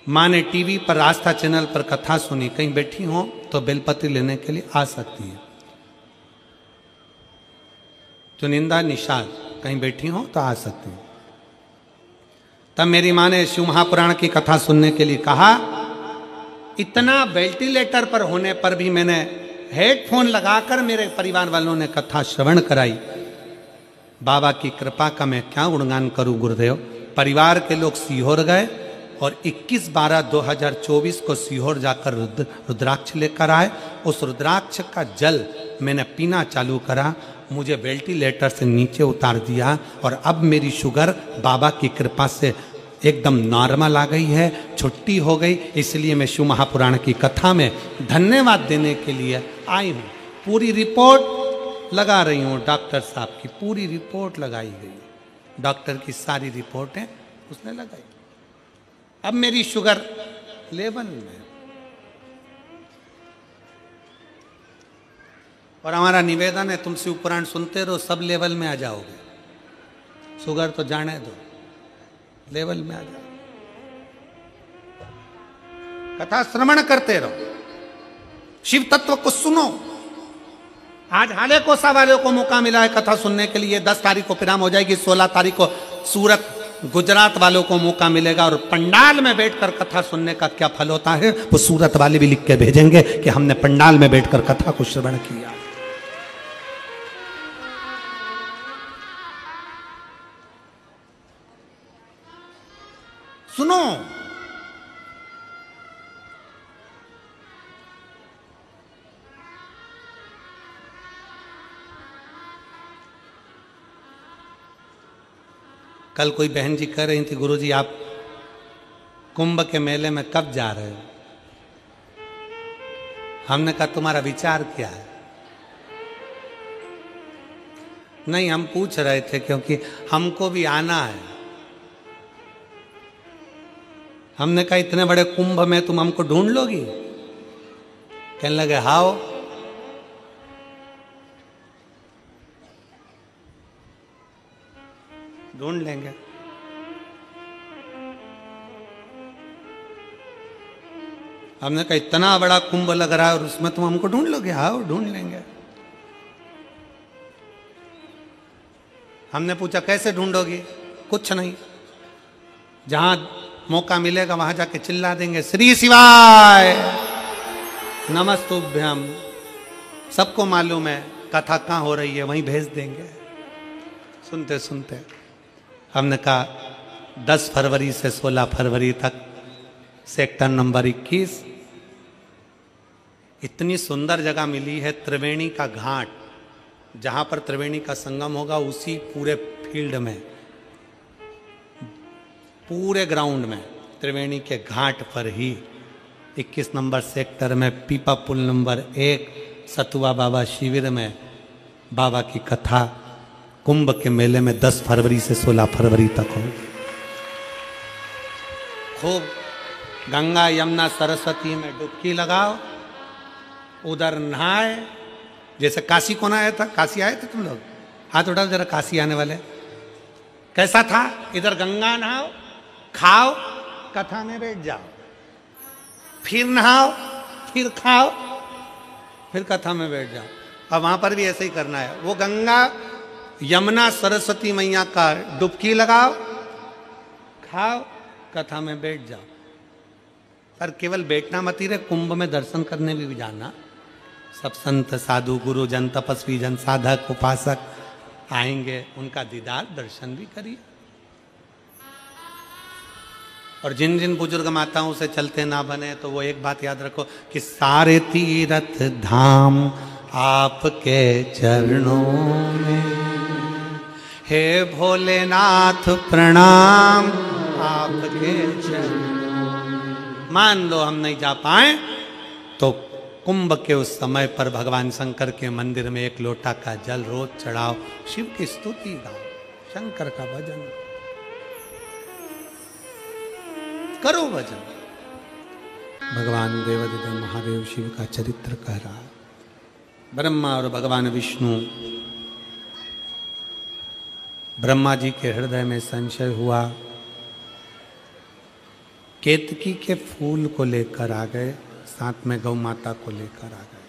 माँ ने टीवी पर आस्था चैनल पर कथा सुनी, कहीं बैठी हो तो बेलपत्र लेने के लिए आ सकती है। चुनिंदा निषाद, कहीं बैठी हो तो आ सकती हैं। तब मेरी माँ ने शिव महापुराण की कथा सुनने के लिए कहा। इतना वेंटिलेटर पर होने पर भी मैंने हेडफोन लगाकर मेरे परिवार वालों ने कथा श्रवण कराई। बाबा की कृपा का मैं क्या गुणगान करूं गुरुदेव। परिवार के लोग सीहोर गए और 21/12/2024 को सीहोर जाकर रुद्राक्ष लेकर आए। उस रुद्राक्ष का जल मैंने पीना चालू करा, मुझे वेंटिलेटर से नीचे उतार दिया और अब मेरी शुगर बाबा की कृपा से एकदम नॉर्मल आ गई है, छुट्टी हो गई। इसलिए मैं शिव महापुराण की कथा में धन्यवाद देने के लिए आई हूँ। पूरी रिपोर्ट लगा रही हूँ, डॉक्टर साहब की पूरी रिपोर्ट लगाई गई, डॉक्टर की सारी रिपोर्टें उसने लगाई। अब मेरी शुगर लेवल में, और हमारा निवेदन है तुम शिव पुराण सुनते रहो, सब लेवल में आ जाओगे। शुगर तो जाने दो, लेवल में आ जाओ। कथा श्रवण करते रहो, शिव तत्व को सुनो। आज हाले कोसा वाले को मौका मिला है कथा सुनने के लिए। 10 तारीख को पिराम हो जाएगी, 16 तारीख को सूरत गुजरात वालों को मौका मिलेगा। और पंडाल में बैठकर कथा सुनने का क्या फल होता है वो सूरत वाले भी लिख के भेजेंगे कि हमने पंडाल में बैठकर कथा को श्रवण किया। सुनो, कल कोई बहन जी कह रही थी गुरुजी आप कुंभ के मेले में कब जा रहे हो। हमने कहा तुम्हारा विचार क्या है। नहीं, हम पूछ रहे थे क्योंकि हमको भी आना है। हमने कहा इतने बड़े कुंभ में तुम हमको ढूंढ लोगी। कहने लगे हाओ। ढूंढ लेंगे। हमने कहा इतना बड़ा कुंभ लग रहा है और उसमें तुम हमको ढूंढ लोगे। हाँ ढूंढ लेंगे। हमने पूछा कैसे ढूंढोगी? कुछ नहीं, जहां मौका मिलेगा वहां जाके चिल्ला देंगे श्री शिवाय नमस्तुभ्यम। सबको मालूम है कथा कहाँ हो रही है, वहीं भेज देंगे। सुनते सुनते हमने कहा 10 फरवरी से 16 फरवरी तक सेक्टर नंबर 21, इतनी सुंदर जगह मिली है, त्रिवेणी का घाट, जहां पर त्रिवेणी का संगम होगा उसी पूरे फील्ड में, पूरे ग्राउंड में, त्रिवेणी के घाट पर ही 21 नंबर सेक्टर में पीपा पुल नंबर 1 सतुआ बाबा शिविर में बाबा की कथा कुंभ के मेले में 10 फरवरी से 16 फरवरी तक हो। खूब गंगा यमुना सरस्वती में डुबकी लगाओ, उधर नहाए। जैसे काशी कौन आया था? काशी आए थे तुम लोग? हाथ उठाओ जरा, काशी आने वाले। कैसा था? इधर गंगा नहाओ, खाओ, कथा में बैठ जाओ, फिर नहाओ, फिर खाओ, फिर कथा में बैठ जाओ। अब वहां पर भी ऐसे ही करना है। वो गंगा यमुना सरस्वती मैया का डुबकी लगाओ, खाओ, कथा में बैठ जाओ। पर केवल बैठना मत ही रहे, कुंभ में दर्शन करने भी जाना। सब संत साधु गुरु जन तपस्वी जन साधक उपासक आएंगे, उनका दीदार दर्शन भी करिए। और जिन जिन बुजुर्ग माताओं से चलते ना बने तो वो एक बात याद रखो कि सारे तीर्थ धाम आपके चरणों में, हे भोलेनाथ प्रणाम आपके चरणों में। मान लो हम नहीं जा पाए तो कुंभ के उस समय पर भगवान शंकर के मंदिर में 1 लोटा का जल रोज चढ़ाओ, शिव की स्तुति गाओ, शंकर का भजन करो, भजन। भगवान देवादिदेव महादेव शिव का चरित्र कह रहा है। ब्रह्मा और भगवान विष्णु, ब्रह्मा जी के हृदय में संशय हुआ, केतकी के फूल को लेकर आ गए, साथ में गौ माता को लेकर आ गए।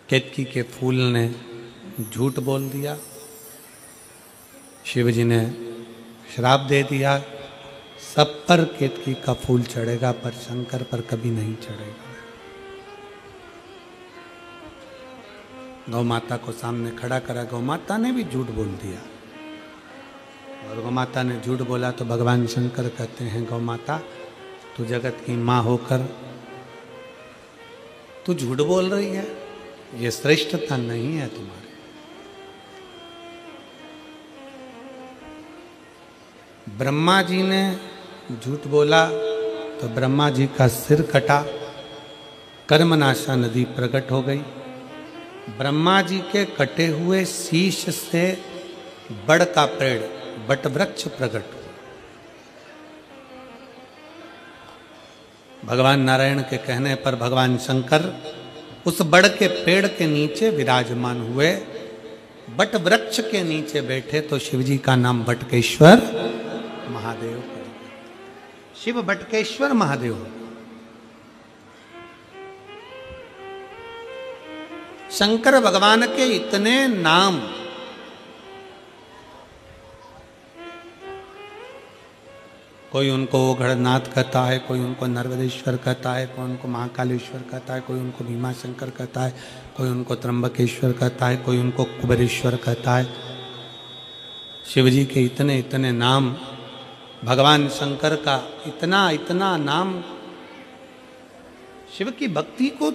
केतकी के फूल ने झूठ बोल दिया, शिव जी ने श्राप दे दिया, सब पर केतकी का फूल चढ़ेगा पर शंकर पर कभी नहीं चढ़ेगा। गौ माता को सामने खड़ा करा, गौ माता ने भी झूठ बोल दिया। और गौ माता ने झूठ बोला तो भगवान शंकर कहते हैं, गौ माता तू जगत की माँ होकर तू झूठ बोल रही है, ये श्रेष्ठता नहीं है तुम्हारी। ब्रह्मा जी ने झूठ बोला तो ब्रह्मा जी का सिर कटा, कर्मनाशा नदी प्रकट हो गई। ब्रह्मा जी के कटे हुए शीश से बड़ का पेड़ बट वृक्ष प्रकट हुआ। भगवान नारायण के कहने पर भगवान शंकर उस बड़ के पेड़ के नीचे विराजमान हुए, बट वृक्ष के नीचे बैठे तो शिवजी का नाम बटकेश्वर महादेव। शिव बटकेश्वर महादेव। शंकर भगवान के इतने नाम, कोई उनको ओघड़नाथ कहता है, कोई उनको नर्मदेश्वर कहता है, कोई उनको महाकालेश्वर कहता है, कोई उनको भीमाशंकर कहता है, कोई उनको त्र्यंबकेश्वर कहता है, कोई उनको कुबेरेश्वर कहता है। शिवजी के इतने इतने नाम, भगवान शंकर का इतना इतना नाम, शिव की भक्ति को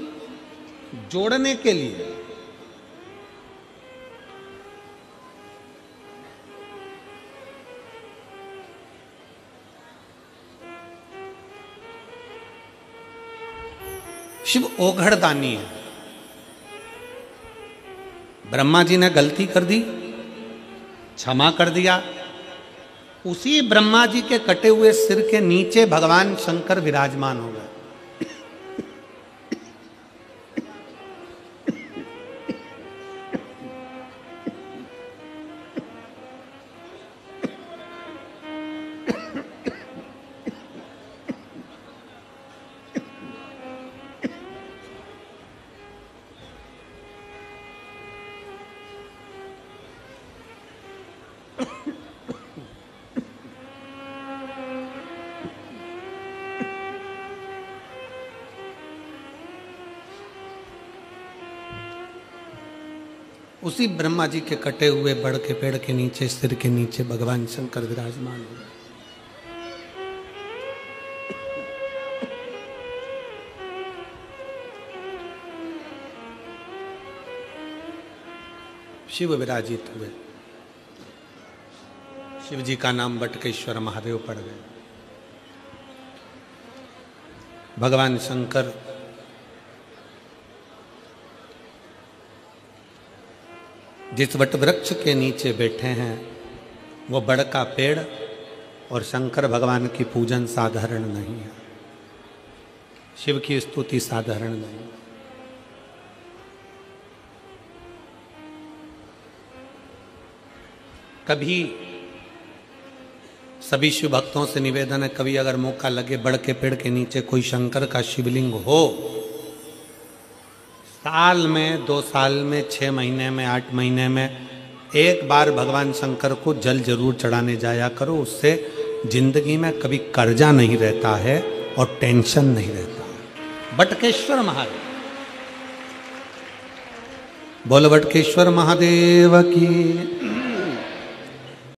जोड़ने के लिए शिव ओघड़दानी है। ब्रह्मा जी ने गलती कर दी, क्षमा कर दिया। उसी ब्रह्मा जी के कटे हुए सिर के नीचे भगवान शंकर विराजमान हो गए। उसी ब्रह्मा जी के कटे हुए बड़ के पेड़ के नीचे, सिर के नीचे भगवान शंकर विराजमान हुए। शिव विराजित हुए। शिव जी का नाम बटकेश्वर महादेव पड़ गए। भगवान शंकर जिस वट वृक्ष के नीचे बैठे हैं वो बड़ का पेड़ और शंकर भगवान की पूजन साधारण नहीं है, शिव की स्तुति साधारण नहीं। कभी सभी शिव भक्तों से निवेदन है, कभी अगर मौका लगे बड़ के पेड़ के नीचे कोई शंकर का शिवलिंग हो, साल में, 2 साल में, 6 महीने में, 8 महीने में एक बार भगवान शंकर को जल जरूर चढ़ाने जाया करो। उससे जिंदगी में कभी कर्जा नहीं रहता है और टेंशन नहीं रहता है। बटकेश्वर महादेव, बोल बटकेश्वर महादेव की।